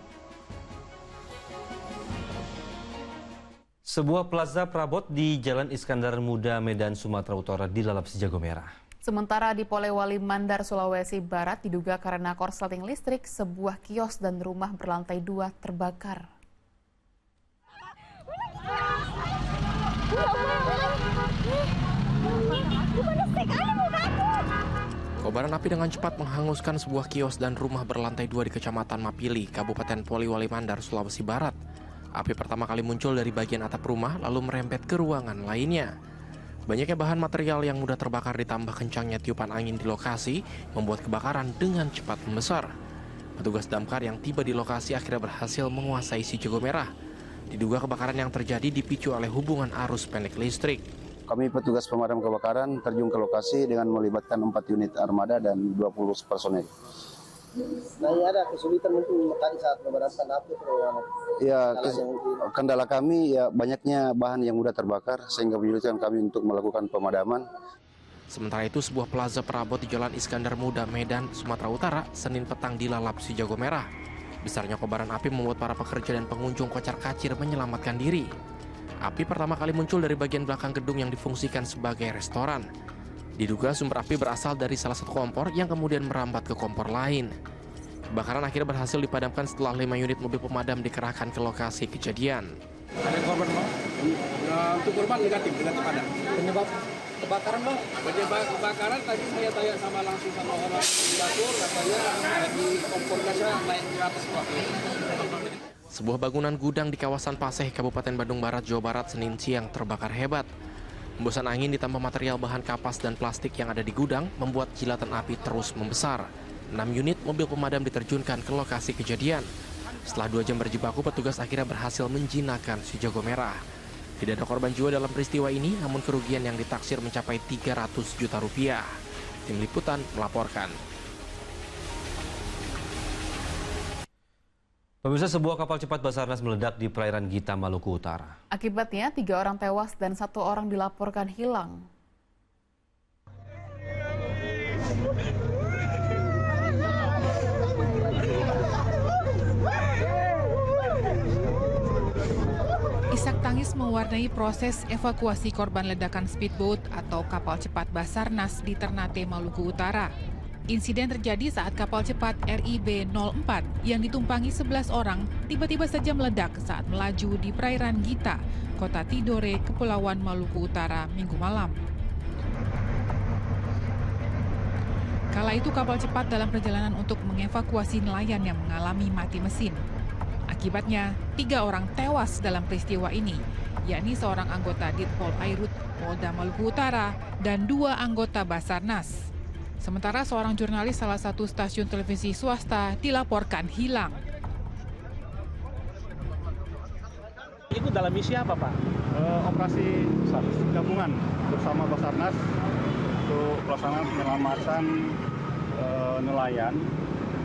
Sebuah plaza perabot di Jalan Iskandar Muda, Medan, Sumatera Utara dilalap si jago merah. Sementara di Polewali Mandar, Sulawesi Barat, diduga karena korsleting listrik, sebuah kios dan rumah berlantai 2 terbakar. Kobaran api dengan cepat menghanguskan sebuah kios dan rumah berlantai 2 di Kecamatan Mapili, Kabupaten Polewali Mandar, Sulawesi Barat. Api pertama kali muncul dari bagian atap rumah lalu merembet ke ruangan lainnya. Banyaknya bahan material yang mudah terbakar ditambah kencangnya tiupan angin di lokasi membuat kebakaran dengan cepat membesar. Petugas damkar yang tiba di lokasi akhirnya berhasil menguasai si jago merah. Diduga kebakaran yang terjadi dipicu oleh hubungan arus pendek listrik. Kami petugas pemadam kebakaran terjun ke lokasi dengan melibatkan 4 unit armada dan 20 personel. Nah, ini ada kesulitan mungkin tadi saat memadamkan api atau ya, kendala kami ya banyaknya bahan yang mudah terbakar sehingga menyulitkan kami untuk melakukan pemadaman. Sementara itu sebuah plaza perabot di Jalan Iskandar Muda, Medan, Sumatera Utara, Senin petang dilalap si jago merah. Besarnya kobaran api membuat para pekerja dan pengunjung kocar-kacir menyelamatkan diri. Api pertama kali muncul dari bagian belakang gedung yang difungsikan sebagai restoran. Diduga sumber api berasal dari salah satu kompor yang kemudian merambat ke kompor lain. Kebakaran akhirnya berhasil dipadamkan setelah 5 unit mobil pemadam dikerahkan ke lokasi kejadian. Ada korban, Bang? Untuk korban negatif ada. Penyebab kebakaran, Bang? Penyebab kebakaran tadi saya tanya langsung sama orang di dapur, katanya di kompor gasnya naik ke atas, Pak. Sebuah bangunan gudang di kawasan Paseh, Kabupaten Bandung Barat, Jawa Barat, Senin siang terbakar hebat. Hembusan angin ditambah material bahan kapas dan plastik yang ada di gudang membuat jilatan api terus membesar. 6 unit mobil pemadam diterjunkan ke lokasi kejadian. Setelah 2 jam berjibaku, petugas akhirnya berhasil menjinakkan si jago merah. Tidak ada korban jiwa dalam peristiwa ini, namun kerugian yang ditaksir mencapai 300 juta rupiah. Tim Liputan melaporkan. Pemirsa, sebuah kapal cepat Basarnas meledak di perairan Gita, Maluku Utara. Akibatnya 3 orang tewas dan 1 orang dilaporkan hilang. Isak tangis mewarnai proses evakuasi korban ledakan speedboat atau kapal cepat Basarnas di Ternate, Maluku Utara. Insiden terjadi saat kapal cepat RIB-04 yang ditumpangi 11 orang tiba-tiba saja meledak saat melaju di perairan Gita, Kota Tidore, Kepulauan Maluku Utara, Minggu malam. Kala itu kapal cepat dalam perjalanan untuk mengevakuasi nelayan yang mengalami mati mesin. Akibatnya, 3 orang tewas dalam peristiwa ini, yakni seorang anggota Ditpol Airut Polda Maluku Utara dan 2 anggota Basarnas. Sementara seorang jurnalis salah satu stasiun televisi swasta dilaporkan hilang. Itu dalam misi apa, Pak? Operasi gabungan bersama Basarnas untuk pelaksanaan penyelamatan nelayan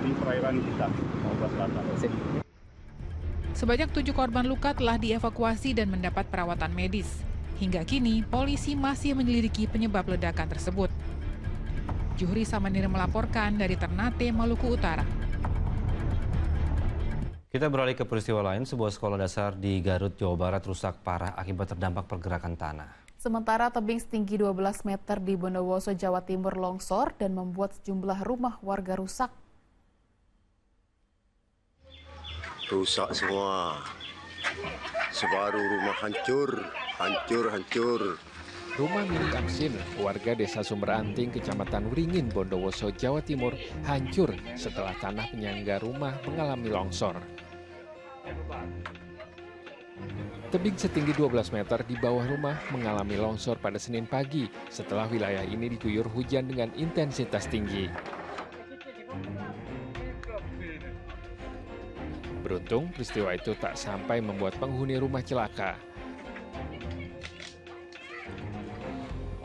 di perairan kita, Papua Selatan. Sebanyak 7 korban luka telah dievakuasi dan mendapat perawatan medis. Hingga kini, polisi masih menyelidiki penyebab ledakan tersebut. Juhri Samanir melaporkan dari Ternate, Maluku Utara. Kita beralih ke peristiwa lain, sebuah sekolah dasar di Garut, Jawa Barat rusak parah akibat terdampak pergerakan tanah. Sementara tebing setinggi 12 meter di Bondowoso, Jawa Timur longsor dan membuat sejumlah rumah warga rusak. Rusak semua. Separuh rumah hancur. Rumah milik Amsin, warga desa Sumber Anting, Kecamatan Wringin, Bondowoso, Jawa Timur, hancur setelah tanah penyangga rumah mengalami longsor. Tebing setinggi 12 meter di bawah rumah mengalami longsor pada Senin pagi setelah wilayah ini diguyur hujan dengan intensitas tinggi. Beruntung, peristiwa itu tak sampai membuat penghuni rumah celaka.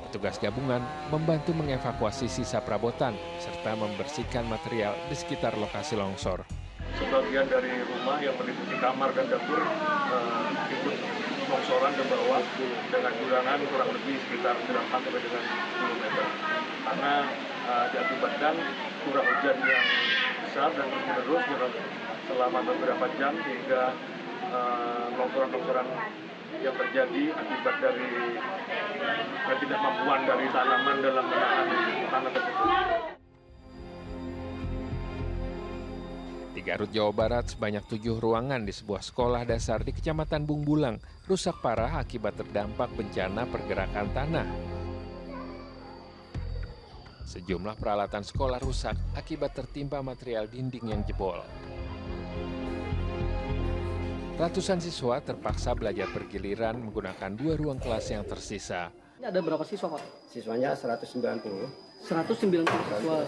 Petugas gabungan membantu mengevakuasi sisa perabotan serta membersihkan material di sekitar lokasi longsor. Sebagian dari rumah yang meliputi kamar dan dapur ikut longsoran ke bawah dengan juragan kurang lebih sekitar 8 sampai dengan 10 meter. Karena diakibatkan curah hujan yang besar dan terus-menerus selama beberapa jam hingga longsoran-longsoran yang terjadi akibat dari ketidakmampuan dari tanaman dalam menahan tanah tersebut. Di Garut, Jawa Barat, sebanyak 7 ruangan di sebuah sekolah dasar di Kecamatan Bungbulang rusak parah akibat terdampak bencana pergerakan tanah. Sejumlah peralatan sekolah rusak akibat tertimpa material dinding yang jebol. Ratusan siswa terpaksa belajar bergiliran menggunakan 2 ruang kelas yang tersisa. Ini ada berapa siswa, Pak? Siswanya 190. 190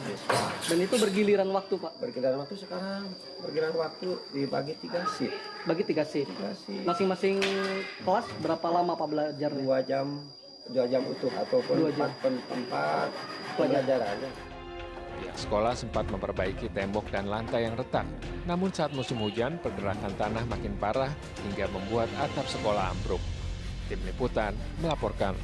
siswa. Dan itu bergiliran waktu, Pak? Bergiliran waktu sekarang, bergiliran waktu dibagi 3 shift. Bagi 3 shift? Masing-masing kelas berapa lama Pak belajar? 2 jam utuh ataupun 4 pelajaran. Pihak sekolah sempat memperbaiki tembok dan lantai yang retak. Namun saat musim hujan, pergerakan tanah makin parah hingga membuat atap sekolah ambruk. Tim Liputan melaporkan.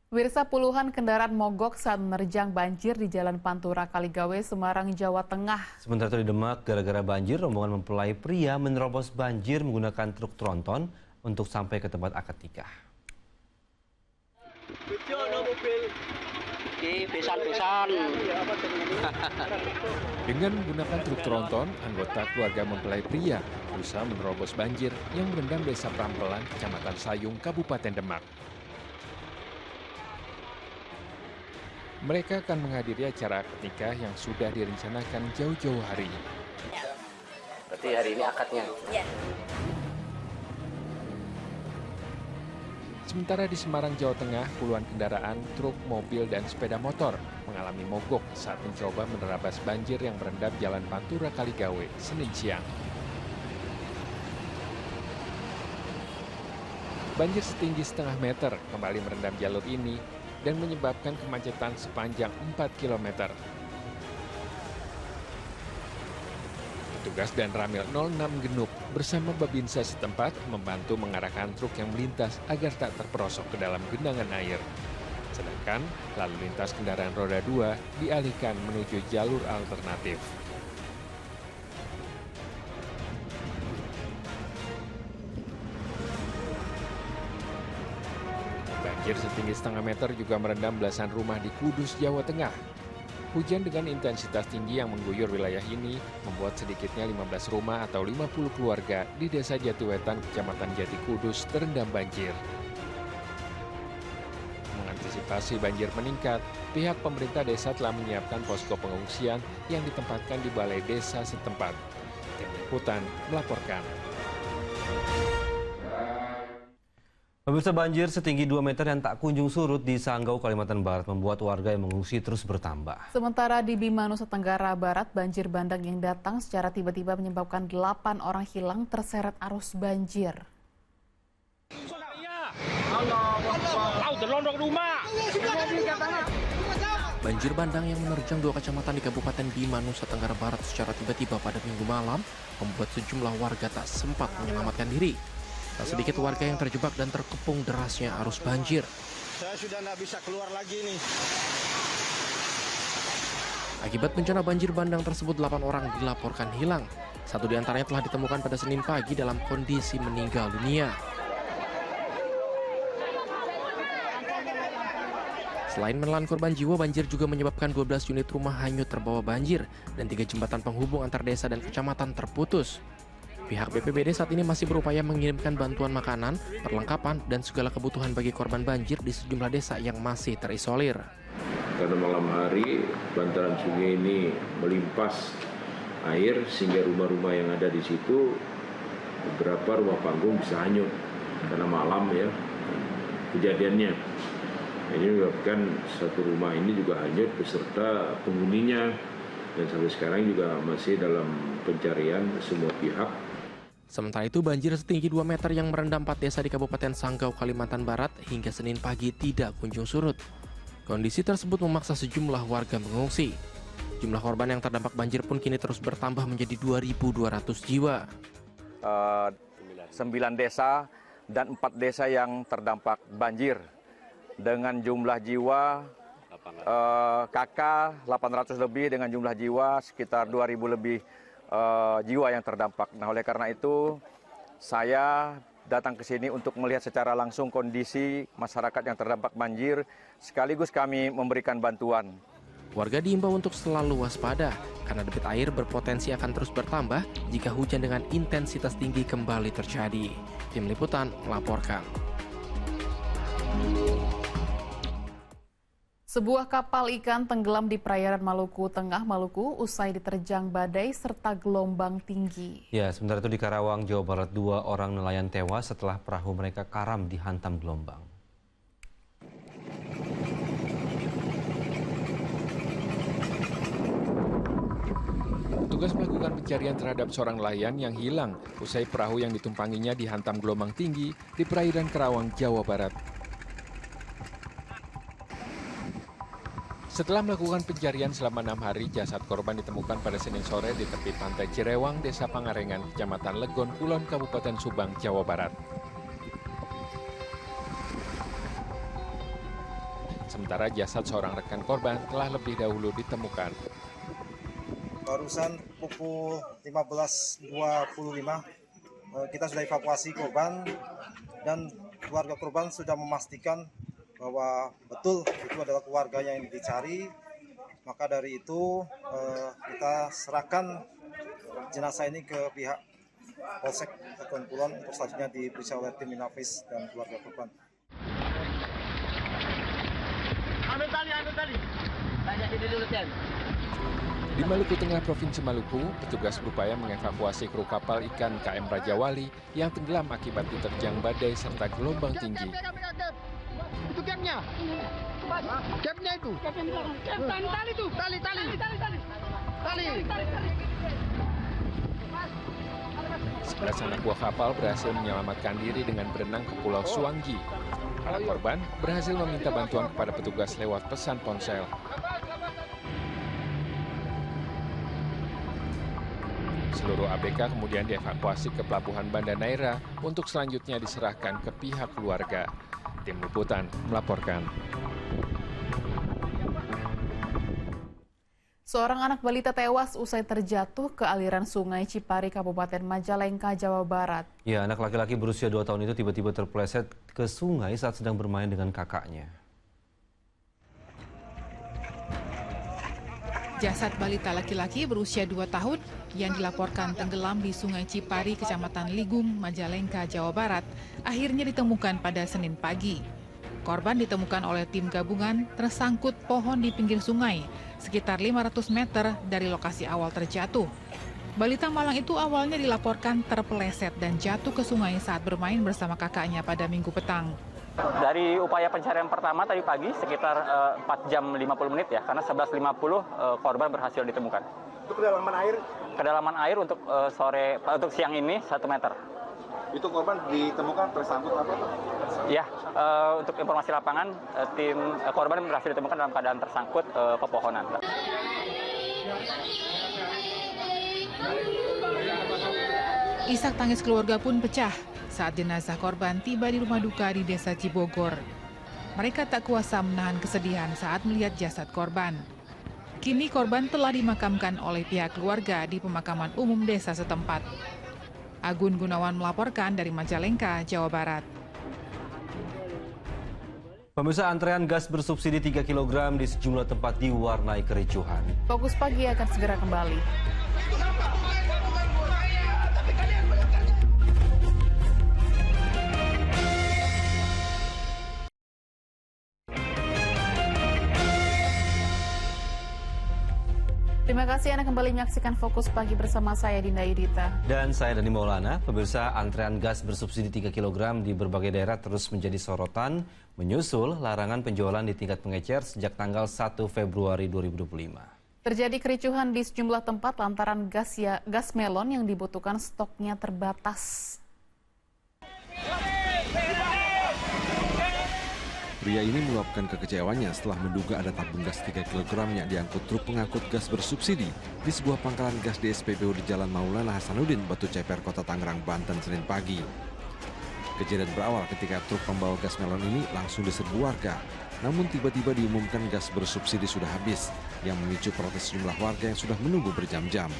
Pemirsa, puluhan kendaraan mogok saat menerjang banjir di Jalan Pantura Kaligawe, Semarang, Jawa Tengah. Sementara itu di Demak, gara-gara banjir, rombongan mempelai pria menerobos banjir menggunakan truk tronton untuk sampai ke tempat akad nikah. Dengan menggunakan truk tronton, anggota keluarga mempelai pria berusaha menerobos banjir yang merendam Desa Prampelan, Kecamatan Sayung, Kabupaten Demak. Mereka akan menghadiri acara akad nikah yang sudah direncanakan jauh-jauh hari. Berarti hari ini akadnya? Ya. Sementara di Semarang, Jawa Tengah, puluhan kendaraan, truk, mobil, dan sepeda motor mengalami mogok saat mencoba menerabas banjir yang merendam Jalan Pantura Kaligawe, Senin siang. Banjir setinggi setengah meter kembali merendam jalur ini dan menyebabkan kemacetan sepanjang 4 km. Petugas dan Ramil 06 Genuk bersama Babinsa setempat membantu mengarahkan truk yang melintas agar tak terperosok ke dalam genangan air. Sedangkan lalu lintas kendaraan roda 2 dialihkan menuju jalur alternatif. Banjir setinggi setengah meter juga merendam belasan rumah di Kudus, Jawa Tengah. Hujan dengan intensitas tinggi yang mengguyur wilayah ini membuat sedikitnya 15 rumah atau 50 keluarga di Desa Jatiwetan, Kecamatan Jati Kudus terendam banjir. Mengantisipasi banjir meningkat, pihak pemerintah desa telah menyiapkan posko pengungsian yang ditempatkan di balai desa setempat. Tim Liputan melaporkan. Pemirsa, banjir setinggi 2 meter yang tak kunjung surut di Sanggau, Kalimantan Barat membuat warga yang mengungsi terus bertambah. Sementara di Bima, Nusa Tenggara Barat, banjir bandang yang datang secara tiba-tiba menyebabkan 8 orang hilang terseret arus banjir. Banjir bandang yang menerjang 2 kecamatan di Kabupaten Bima, Nusa Tenggara Barat secara tiba-tiba pada Minggu malam membuat sejumlah warga tak sempat menyelamatkan diri. Tak sedikit warga yang terjebak dan terkepung derasnya arus banjir. Saya sudah tidak bisa keluar lagi nih. Akibat bencana banjir bandang tersebut, 8 orang dilaporkan hilang. 1 di antaranya telah ditemukan pada Senin pagi dalam kondisi meninggal dunia. Selain menelan korban jiwa, banjir juga menyebabkan 12 unit rumah hanyut terbawa banjir dan 3 jembatan penghubung antar desa dan kecamatan terputus. Pihak BPBD saat ini masih berupaya mengirimkan bantuan makanan, perlengkapan, dan segala kebutuhan bagi korban banjir di sejumlah desa yang masih terisolir. Karena malam hari bantaran sungai ini melimpas air sehingga rumah-rumah yang ada di situ, beberapa rumah panggung bisa hanyut karena malam ya kejadiannya. Ini menyebabkan satu rumah ini juga hanyut beserta penghuninya, dan sampai sekarang juga masih dalam pencarian semua pihak. Sementara itu, banjir setinggi 2 meter yang merendam 4 desa di Kabupaten Sanggau, Kalimantan Barat hingga Senin pagi tidak kunjung surut. Kondisi tersebut memaksa sejumlah warga mengungsi. Jumlah korban yang terdampak banjir pun kini terus bertambah menjadi 2.200 jiwa. 9 desa dan 4 desa yang terdampak banjir. dengan jumlah jiwa KK 800 lebih, dengan jumlah jiwa sekitar 2.000 lebih jiwa yang terdampak. Nah, oleh karena itu saya datang ke sini untuk melihat secara langsung kondisi masyarakat yang terdampak banjir, sekaligus kami memberikan bantuan. Warga diimbau untuk selalu waspada karena debit air berpotensi akan terus bertambah jika hujan dengan intensitas tinggi kembali terjadi. Tim Liputan melaporkan. Sebuah kapal ikan tenggelam di perairan Maluku Tengah, Maluku, usai diterjang badai serta gelombang tinggi. Ya, sementara itu di Karawang, Jawa Barat, 2 orang nelayan tewas setelah perahu mereka karam dihantam gelombang. Petugas melakukan pencarian terhadap seorang nelayan yang hilang usai perahu yang ditumpanginya dihantam gelombang tinggi di perairan Karawang, Jawa Barat. Setelah melakukan pencarian selama 6 hari, jasad korban ditemukan pada Senin sore di tepi pantai Cirewang, Desa Pangarengan, Kecamatan Legon, Kulon, Kabupaten Subang, Jawa Barat. Sementara jasad seorang rekan korban telah lebih dahulu ditemukan. Barusan pukul 15.25 kita sudah evakuasi korban dan keluarga korban sudah memastikan bahwa betul itu adalah keluarganya yang dicari. Maka dari itu kita serahkan jenazah ini ke pihak Polsek Satuan Kulon untuk selanjutnya diperiksa oleh tim Inafis dan keluarga korban. Ambil tali. Tanya sini dulu, Tian. Di Maluku Tengah, Provinsi Maluku, petugas berupaya mengevakuasi kru kapal ikan KM Raja Wali yang tenggelam akibat diterjang badai serta gelombang tinggi. Itu capnya. Capnya itu. Tali itu. Tali. 11 anak buah kapal berhasil menyelamatkan diri dengan berenang ke Pulau Suanggi. Para korban berhasil meminta bantuan kepada petugas lewat pesan ponsel. Seluruh ABK kemudian dievakuasi ke Pelabuhan Banda Neira untuk selanjutnya diserahkan ke pihak keluarga. Tim Liputan melaporkan. Seorang anak balita tewas usai terjatuh ke aliran Sungai Cipari, Kabupaten Majalengka, Jawa Barat. Ya, anak laki-laki berusia 2 tahun itu tiba-tiba terpeleset ke sungai saat sedang bermain dengan kakaknya. Jasad balita laki-laki berusia 2 tahun yang dilaporkan tenggelam di Sungai Cipari, Kecamatan Ligung, Majalengka, Jawa Barat, akhirnya ditemukan pada Senin pagi. Korban ditemukan oleh tim gabungan tersangkut pohon di pinggir sungai, sekitar 500 meter dari lokasi awal terjatuh. Balita malang itu awalnya dilaporkan terpeleset dan jatuh ke sungai saat bermain bersama kakaknya pada Minggu petang. Dari upaya pencarian pertama tadi pagi sekitar 4 jam 50 menit ya, karena 11.50 korban berhasil ditemukan. Itu kedalaman air? Kedalaman air untuk untuk siang ini 1 meter. Itu korban ditemukan tersangkut apa? Ya, untuk informasi lapangan, tim korban berhasil ditemukan dalam keadaan tersangkut pepohonan. Isak tangis keluarga pun pecah saat jenazah korban tiba di rumah duka di Desa Cibogor. Mereka tak kuasa menahan kesedihan saat melihat jasad korban. Kini korban telah dimakamkan oleh pihak keluarga di pemakaman umum desa setempat. Agun Gunawan melaporkan dari Majalengka, Jawa Barat. Pemirsa, antrean gas bersubsidi 3 kg di sejumlah tempat diwarnai kericuhan. Fokus Pagi akan segera kembali. Terima kasih Anda kembali menyaksikan Fokus Pagi bersama saya Dinda Yudita. Dan saya Dani Maulana. Pemirsa, antrean gas bersubsidi 3 kg di berbagai daerah terus menjadi sorotan menyusul larangan penjualan di tingkat pengecer sejak tanggal 1 Februari 2025. Terjadi kericuhan di sejumlah tempat lantaran gas melon yang dibutuhkan stoknya terbatas. Pria ini meluapkan kekecewaannya setelah menduga ada tabung gas 3 kg yang diangkut truk pengangkut gas bersubsidi di sebuah pangkalan gas di SPBU di Jalan Maulana Hasanuddin, Batu Ceper, Kota Tangerang, Banten, Senin pagi. Kejadian berawal ketika truk pembawa gas melon ini langsung diserbu warga. Namun tiba-tiba diumumkan gas bersubsidi sudah habis, yang memicu protes sejumlah warga yang sudah menunggu berjam-jam.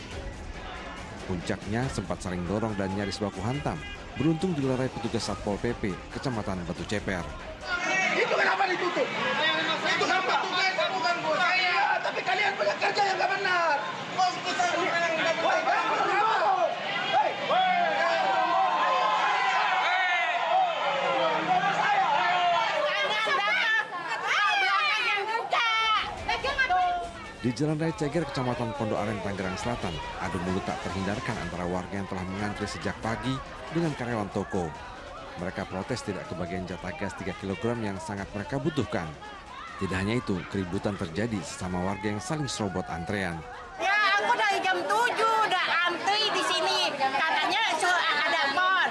Puncaknya sempat saling dorong dan nyaris baku hantam. Beruntung dilerai petugas Satpol PP, Kecamatan Batu Ceper. Itu kenapa ditutup? Itu kenapa? Bukan bos saya, tapi kalian punya kerja yang nggak benar. Bos kita yang nggak benar. Di Jalan Raya Ceger, Kecamatan Pondok Aren, Tangerang Selatan, adu mulut tak terhindarkan antara warga yang telah mengantri sejak pagi dengan karyawan toko. Mereka protes tidak kebagian jatah gas 3 kg yang sangat mereka butuhkan. Tidak hanya itu, keributan terjadi sesama warga yang saling serobot antrean. Ya, aku dari jam 7 udah antri di sini. Katanya ada pon.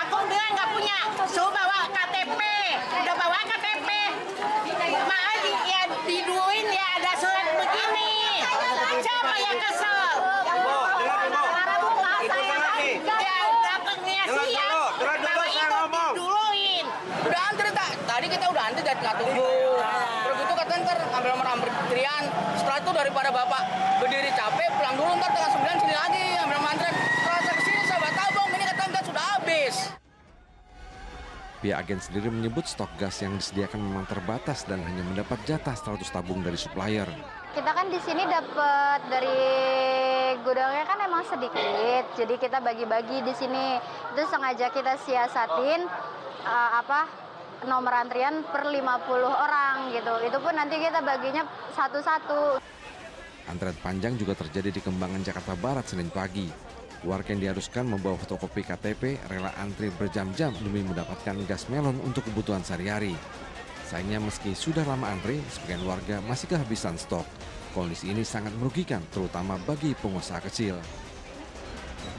Aku bilang nggak punya, suruh bawa KTP. Udah bawa KTP. Maaf ya diduin ya ada surat begini. Siapa yang kesel? Ya datangnya siang. Kalau itu diduluin. Udah antri tak? Tadi kita udah antri dari setengah 7. Terus itu katanya ntar ambil nomor antrian. Setelah itu daripada bapak berdiri capek, pulang dulu ntar tengah 9 sini lagi ambil nomor antrian. Setelah saya kesini sahabat tabung, ini katanya gas sudah habis. Pihak agen sendiri menyebut stok gas yang disediakan memang terbatas dan hanya mendapat jatah 100 tabung dari supplier. Kita kan di sini dapat dari gudangnya kan emang sedikit, jadi kita bagi-bagi di sini. Itu sengaja kita siasatin nomor antrian per 50 orang gitu. Itu pun nanti kita baginya satu-satu. Antrean panjang juga terjadi di Kembangan, Jakarta Barat Senin pagi. Warga yang diharuskan membawa fotokopi KTP rela antri berjam-jam demi mendapatkan gas melon untuk kebutuhan sehari-hari. Sayangnya meski sudah lama antri, sebagian warga masih kehabisan stok. Kondisi ini sangat merugikan, terutama bagi pengusaha kecil.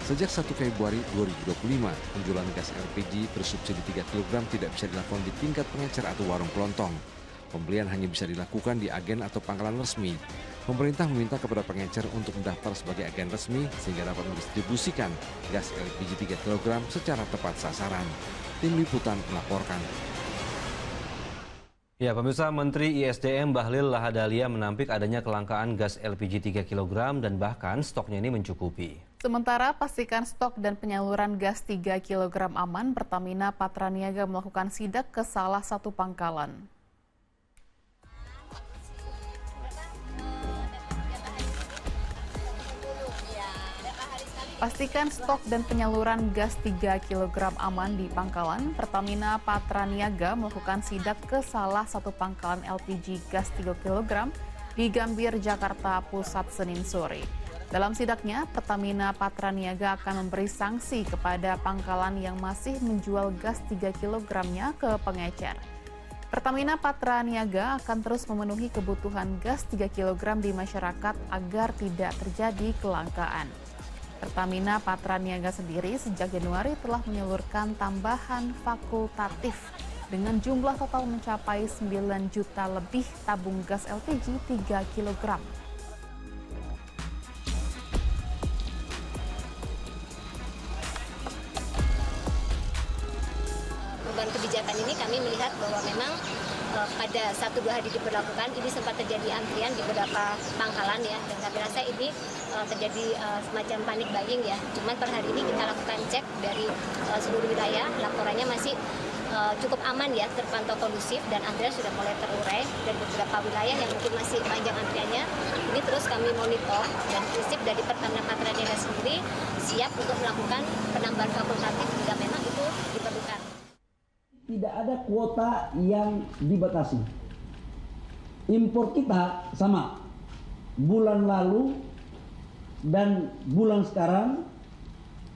Sejak 1 Februari 2025, penjualan gas LPG bersubsidi 3 kg tidak bisa dilakukan di tingkat pengecer atau warung kelontong. Pembelian hanya bisa dilakukan di agen atau pangkalan resmi. Pemerintah meminta kepada pengecer untuk mendaftar sebagai agen resmi sehingga dapat mendistribusikan gas LPG 3 kg secara tepat sasaran. Tim Liputan melaporkan. Ya, pemirsa, Menteri ISDM Bahlil Lahadalia menampik adanya kelangkaan gas LPG 3 kg dan bahkan stoknya ini mencukupi. Sementara pastikan stok dan penyaluran gas 3 kg aman, Pertamina Patraniaga melakukan sidak ke salah satu pangkalan. Pastikan stok dan penyaluran gas 3 kg aman di pangkalan. Pertamina Patraniaga melakukan sidak ke salah satu pangkalan LPG gas 3 kg di Gambir, Jakarta Pusat Senin sore. Dalam sidaknya, Pertamina Patraniaga akan memberi sanksi kepada pangkalan yang masih menjual gas 3 kg-nya ke pengecer. Pertamina Patraniaga akan terus memenuhi kebutuhan gas 3 kg di masyarakat agar tidak terjadi kelangkaan. Pertamina Patraniaga sendiri sejak Januari telah menyalurkan tambahan fakultatif dengan jumlah total mencapai 9 juta lebih tabung gas LPG 3 kg. Perubahan kebijakan ini kami melihat bahwa memang pada 1-2 hari diberlakukan ini sempat terjadi antrian di beberapa pangkalan ya, dan kami rasa ini terjadi semacam panic buying ya. Cuman per hari ini kita lakukan cek dari seluruh wilayah, laporannya masih cukup aman ya, terpantau kondusif dan antrian sudah mulai terurai, dan beberapa wilayah yang mungkin masih panjang antriannya ini terus kami monitor, dan prinsip dari Pertamina Patraniaga sendiri siap untuk melakukan penambahan fakultatif jika memang itu diperlukan. Tidak ada kuota yang dibatasi. Impor kita sama. Bulan lalu dan bulan sekarang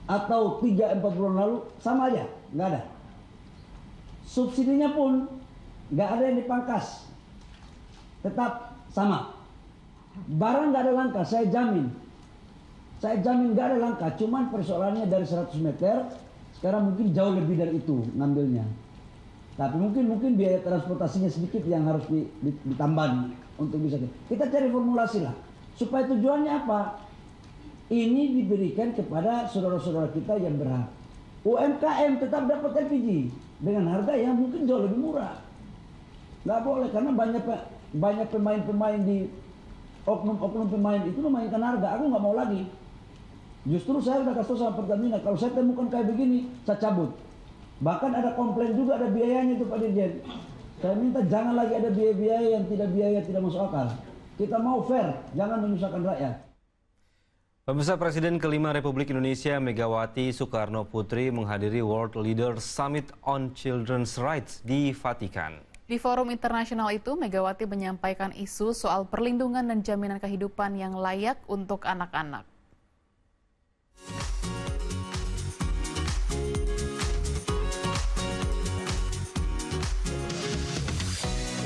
atau 3-4 bulan lalu sama aja, nggak ada. Subsidinya pun nggak ada yang dipangkas. Tetap sama. Barang nggak ada langka, saya jamin. Saya jamin nggak ada langka, cuman persoalannya dari 100 meter, sekarang mungkin jauh lebih dari itu ngambilnya. Tapi mungkin biaya transportasinya sedikit yang harus ditambah untuk bisa. Kita cari formulasi lah. Supaya tujuannya apa? Ini diberikan kepada saudara-saudara kita yang berhak. UMKM tetap dapat LPG dengan harga yang mungkin jauh lebih murah. Nggak boleh, karena banyak pemain-pemain di oknum-oknum pemain itu memainkan harga. Aku nggak mau lagi. Justru saya udah kasih sama Pertamina, kalau saya temukan kayak begini, saya cabut. Bahkan ada komplain juga, ada biayanya itu Pak Dirjen. Saya minta jangan lagi ada biaya-biaya yang tidak masuk akal. Kita mau fair, jangan menyusahkan rakyat. Pemirsa, Presiden kelima Republik Indonesia Megawati Soekarno Putri menghadiri World Leaders Summit on Children's Rights di Vatikan. Di forum internasional itu, Megawati menyampaikan isu soal perlindungan dan jaminan kehidupan yang layak untuk anak-anak.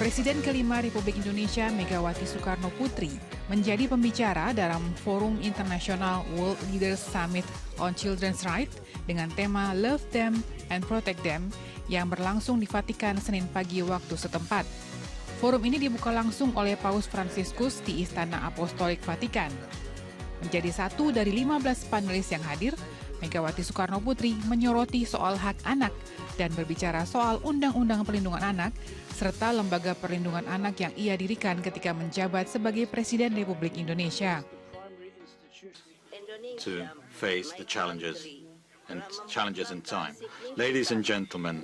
Presiden kelima Republik Indonesia Megawati Soekarno Putri menjadi pembicara dalam Forum Internasional World Leaders Summit on Children's Rights dengan tema Love Them and Protect Them yang berlangsung di Vatikan Senin pagi waktu setempat. Forum ini dibuka langsung oleh Paus Fransiskus di Istana Apostolik Vatikan. Menjadi satu dari 15 panelis yang hadir, Megawati Soekarno Putri menyoroti soal hak anak dan berbicara soal Undang-Undang Perlindungan Anak serta Lembaga Perlindungan Anak yang ia dirikan ketika menjabat sebagai Presiden Republik Indonesia. To face the challenges in time. Ladies and gentlemen,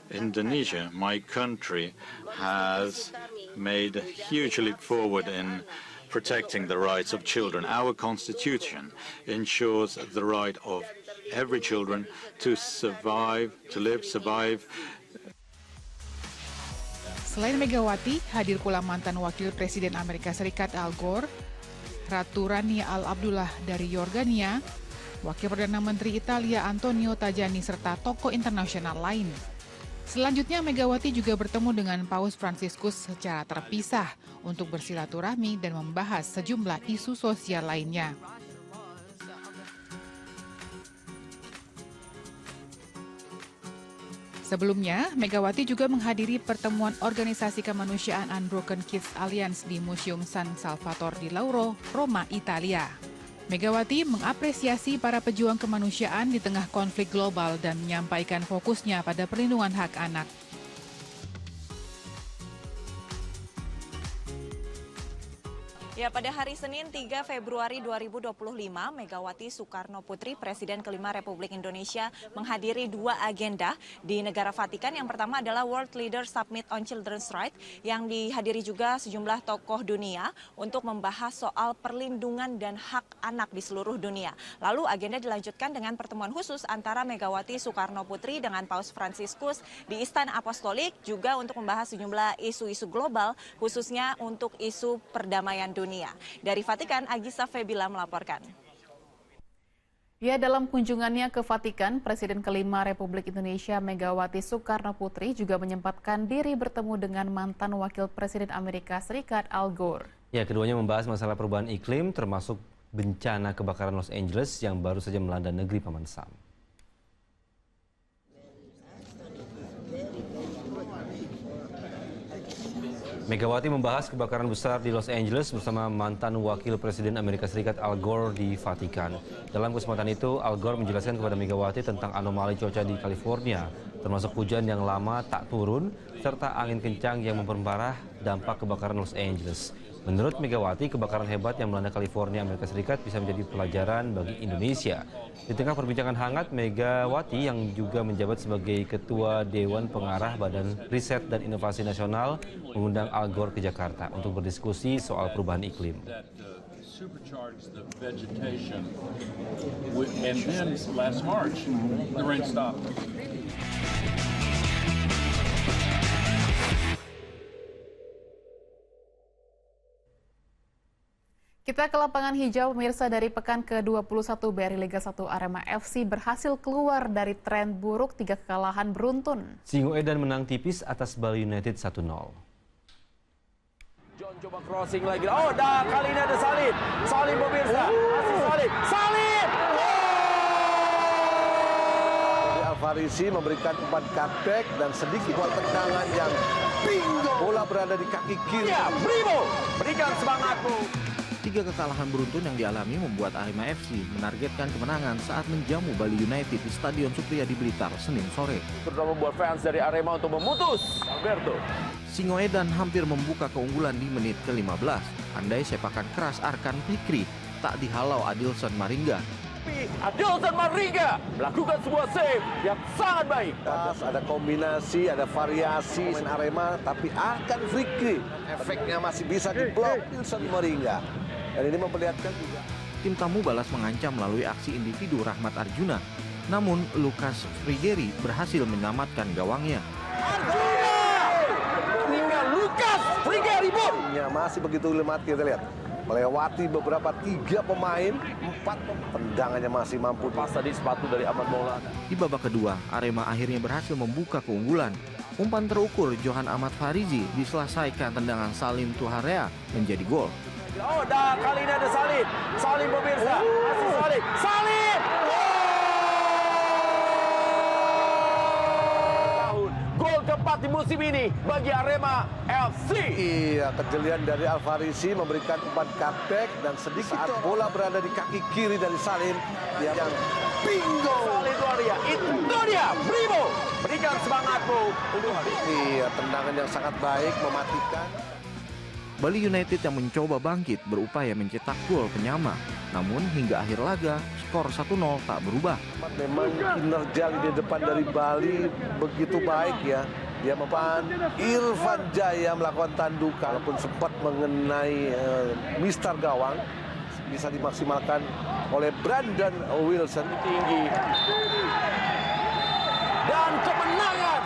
Indonesia, my country, has made a huge leap forward in protecting the rights of children. Our constitution ensures the right of every children to survive, to live, survive. Selain Megawati, hadir pula mantan Wakil Presiden Amerika Serikat Al Gore, Ratu Rania Al-Abdullah dari Yordania, Wakil Perdana Menteri Italia Antonio Tajani, serta tokoh internasional lain. Selanjutnya, Megawati juga bertemu dengan Paus Fransiskus secara terpisah untuk bersilaturahmi dan membahas sejumlah isu sosial lainnya. Sebelumnya, Megawati juga menghadiri pertemuan organisasi kemanusiaan Unbroken Kids Alliance di Museum San Salvatore di Lauro, Roma, Italia. Megawati mengapresiasi para pejuang kemanusiaan di tengah konflik global dan menyampaikan fokusnya pada perlindungan hak anak. Ya, pada hari Senin 3 Februari 2025, Megawati Soekarno Putri, Presiden kelima Republik Indonesia, menghadiri dua agenda di negara Vatikan. Yang pertama adalah World Leaders Summit on Children's Rights, yang dihadiri juga sejumlah tokoh dunia untuk membahas soal perlindungan dan hak anak di seluruh dunia. Lalu agenda dilanjutkan dengan pertemuan khusus antara Megawati Soekarno Putri dengan Paus Fransiskus di Istana Apostolik, juga untuk membahas sejumlah isu-isu global, khususnya untuk isu perdamaian dunia. Dari Vatikan, Agisa Febila melaporkan. Ya, dalam kunjungannya ke Vatikan, Presiden kelima Republik Indonesia Megawati Soekarno Putri juga menyempatkan diri bertemu dengan mantan Wakil Presiden Amerika Serikat Al Gore. Ya, keduanya membahas masalah perubahan iklim termasuk bencana kebakaran Los Angeles yang baru saja melanda negeri Paman Sam. Megawati membahas kebakaran besar di Los Angeles bersama mantan Wakil Presiden Amerika Serikat Al Gore di Vatikan. Dalam kesempatan itu, Al Gore menjelaskan kepada Megawati tentang anomali cuaca di California, termasuk hujan yang lama tak turun, serta angin kencang yang memperparah dampak kebakaran Los Angeles. Menurut Megawati, kebakaran hebat yang melanda California, Amerika Serikat bisa menjadi pelajaran bagi Indonesia. Di tengah perbincangan hangat, Megawati yang juga menjabat sebagai Ketua Dewan Pengarah Badan Riset dan Inovasi Nasional mengundang Al Gore ke Jakarta untuk berdiskusi soal perubahan iklim. Kita ke lapangan hijau, pemirsa. Dari pekan ke-21 BRI Liga 1 Arema FC berhasil keluar dari tren buruk 3 kekalahan beruntun. Singoedan menang tipis atas Bali United 1-0. John coba crossing lagi. Oh, dah kali ini ada Salim. Salim pemirsa. Masih Salim. Salim! Alfarisi memberikan umpan cutback dan sedikit buat tendangan yang bingo. Bola berada di kaki kiri. Ya, Brimo, berikan semangatmu. 3 3 kekalahan beruntun yang dialami membuat Arema FC menargetkan kemenangan saat menjamu Bali United di Stadion Supriyadi Blitar Senin sore. Terutama membuat fans dari Arema untuk memutus Alberto. Singoedan hampir membuka keunggulan di menit ke-15. Andai sepakan keras Arkan Fikri tak dihalau Adilson Maringga. Adilson Maringga melakukan sebuah save yang sangat baik. Ada kombinasi, ada variasi main Arema, tapi Arkan Fikri efeknya masih bisa diblok Adilson Maringga. Dan ini memperlihatkan juga. Tim tamu balas mengancam melalui aksi individu Rahmat Arjuna. Namun Lukas Frigeri berhasil menyelamatkan gawangnya. Arjuna! Tinggal Lukas Frigeri pun. Ya, masih begitu lemah, kita lihat. Melewati beberapa 3 pemain, 4 tendangannya masih mampu. Pas tadi sepatu dari Ahmad Maulana. Di babak kedua, Arema akhirnya berhasil membuka keunggulan. Umpan terukur Johan Ahmad Farizi diselesaikan tendangan Salim Tuharea menjadi gol. Oh, dah kali ini ada Salim. Salim pemirsa. Masih Salim. Salim! Gol keempat di musim ini bagi Arema FC. Iya, kejelian dari Alfarisi memberikan umpan cutback dan sedikit saat bola berada di kaki kiri dari Salim yang bingo. Salim Gloria, itu dia, Brimo. Berikan semangatmu untuk hari ini. Iya, tendangan yang sangat baik mematikan. Bali United yang mencoba bangkit berupaya mencetak gol penyama. Namun hingga akhir laga, skor 1-0 tak berubah. Memang kinerja di depan dari Bali begitu baik ya. Dia mempan Irfan Jaya melakukan tandukan, walaupun sempat mengenai Mister Gawang, bisa dimaksimalkan oleh Brandon Wilson. Tinggi. Dan kemenangan.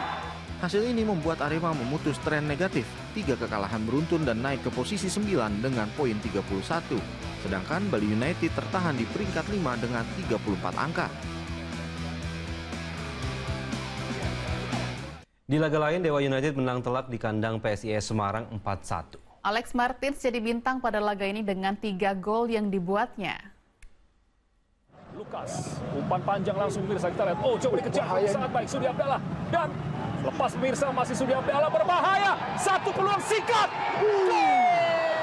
Hasil ini membuat Arema memutus tren negatif, 3 kekalahan beruntun dan naik ke posisi 9 dengan poin 31. Sedangkan Bali United tertahan di peringkat 5 dengan 34 angka. Di laga lain, Dewa United menang telak di kandang PSIS Semarang 4-1. Alex Martins jadi bintang pada laga ini dengan 3 gol yang dibuatnya. Lukas, umpan panjang langsung pemirsa, kita lihat. Oh, coba dikejar, sangat baik Sudi Abdallah. Dan lepas pemirsa masih Sudi Abdallah berbahaya. Satu peluang sikat.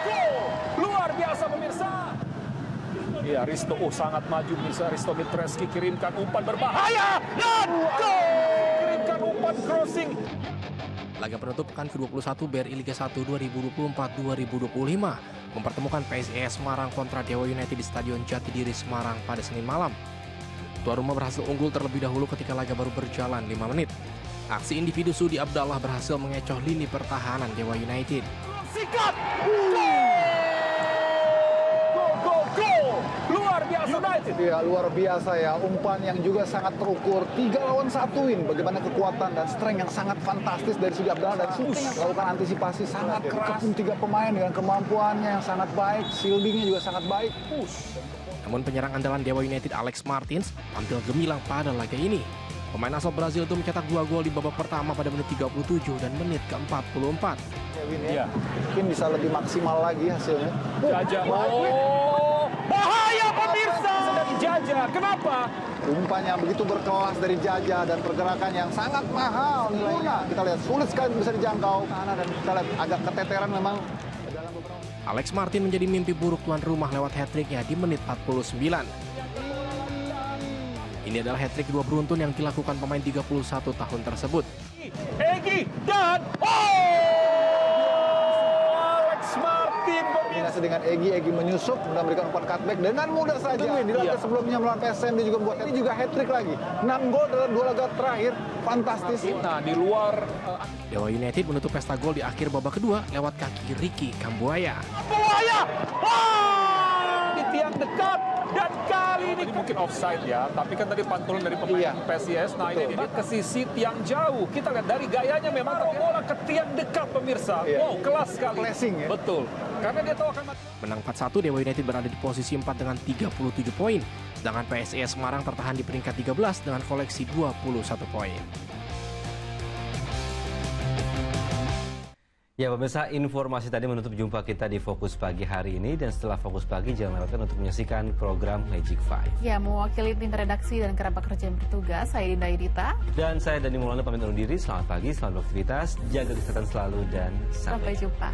Gol! Luar biasa pemirsa. Iya, Risto, sangat maju pemirsa. Risto Mitreski kirimkan umpan berbahaya. Dan gol! Kirimkan umpan crossing. Laga penutup pekan ke-21 BRI Liga 1 2024-2025 mempertemukan PSIS Semarang kontra Dewa United di Stadion Jatidiri Semarang pada Senin malam. Tuan rumah berhasil unggul terlebih dahulu ketika laga baru berjalan 5 menit. Aksi individu Sudi Abdallah berhasil mengecoh lini pertahanan Dewa United. Sikat! Gol! Luar biasa United. Ya, luar biasa ya. Umpan yang juga sangat terukur. 3 lawan 1-in. Bagaimana kekuatan dan strength yang sangat fantastis dari Sudi Abdallah. Dan shooting yang melakukan antisipasi sangat keras. 3 pemain dengan kemampuannya yang sangat baik. Shieldingnya juga sangat baik. Namun penyerang andalan Dewa United Alex Martins tampil gemilang pada laga ini. Pemain asal Brazil itu mencetak 2 gol di babak pertama pada menit 37 dan menit ke-44. Ya, mungkin bisa lebih maksimal lagi hasilnya. Jaja. Oh, bahaya pemirsa dari Jaja. Kenapa? Umpan yang begitu berkelas dari Jaja dan pergerakan yang sangat mahal nilainya. Kita lihat sulit sekali bisa dijangkau. Dan kita lihat agak keteteran memang. Alex Martin menjadi mimpi buruk tuan rumah lewat hat-tricknya di menit 49. Ini adalah hat-trick 2 beruntun yang dilakukan pemain 31 tahun tersebut. Egy dan Alex Martin kombinasi dengan Egy menyusup dan memberikan umpan cutback dengan mudah saja. Di laga sebelumnya melawan PSM dia juga membuat ini juga hat-trick lagi. 6 gol dalam 2 laga terakhir, fantastis. Nah, di luar Dewa United menutup pesta gol di akhir babak kedua lewat kaki Ricky Kambuaya. Di tiang dekat. Dan kali ini mungkin offside ya, tapi kan tadi pantulan dari pemain PSIS. Nah, ini ke sisi tiang jauh. Kita lihat dari gayanya memang tahu bola ke tiang dekat pemirsa. Wow, kelas sekali. Flashing ya. Betul. Karena dia tahu akan menang 4-1, Dewa United berada di posisi 4 dengan 37 poin. Sedangkan PSIS Semarang tertahan di peringkat 13 dengan koleksi 21 poin. Ya pemirsa, informasi tadi menutup jumpa kita di Fokus Pagi hari ini. Dan setelah Fokus Pagi, jangan lewatkan untuk menyaksikan program Magic 5. Ya, mewakili tim redaksi dan kerabat kerja yang bertugas, saya Dinda Yudita. Dan saya Dani Maulana pamit undur diri. Selamat pagi, selamat beraktivitas, jaga kesehatan selalu, dan sampai jumpa.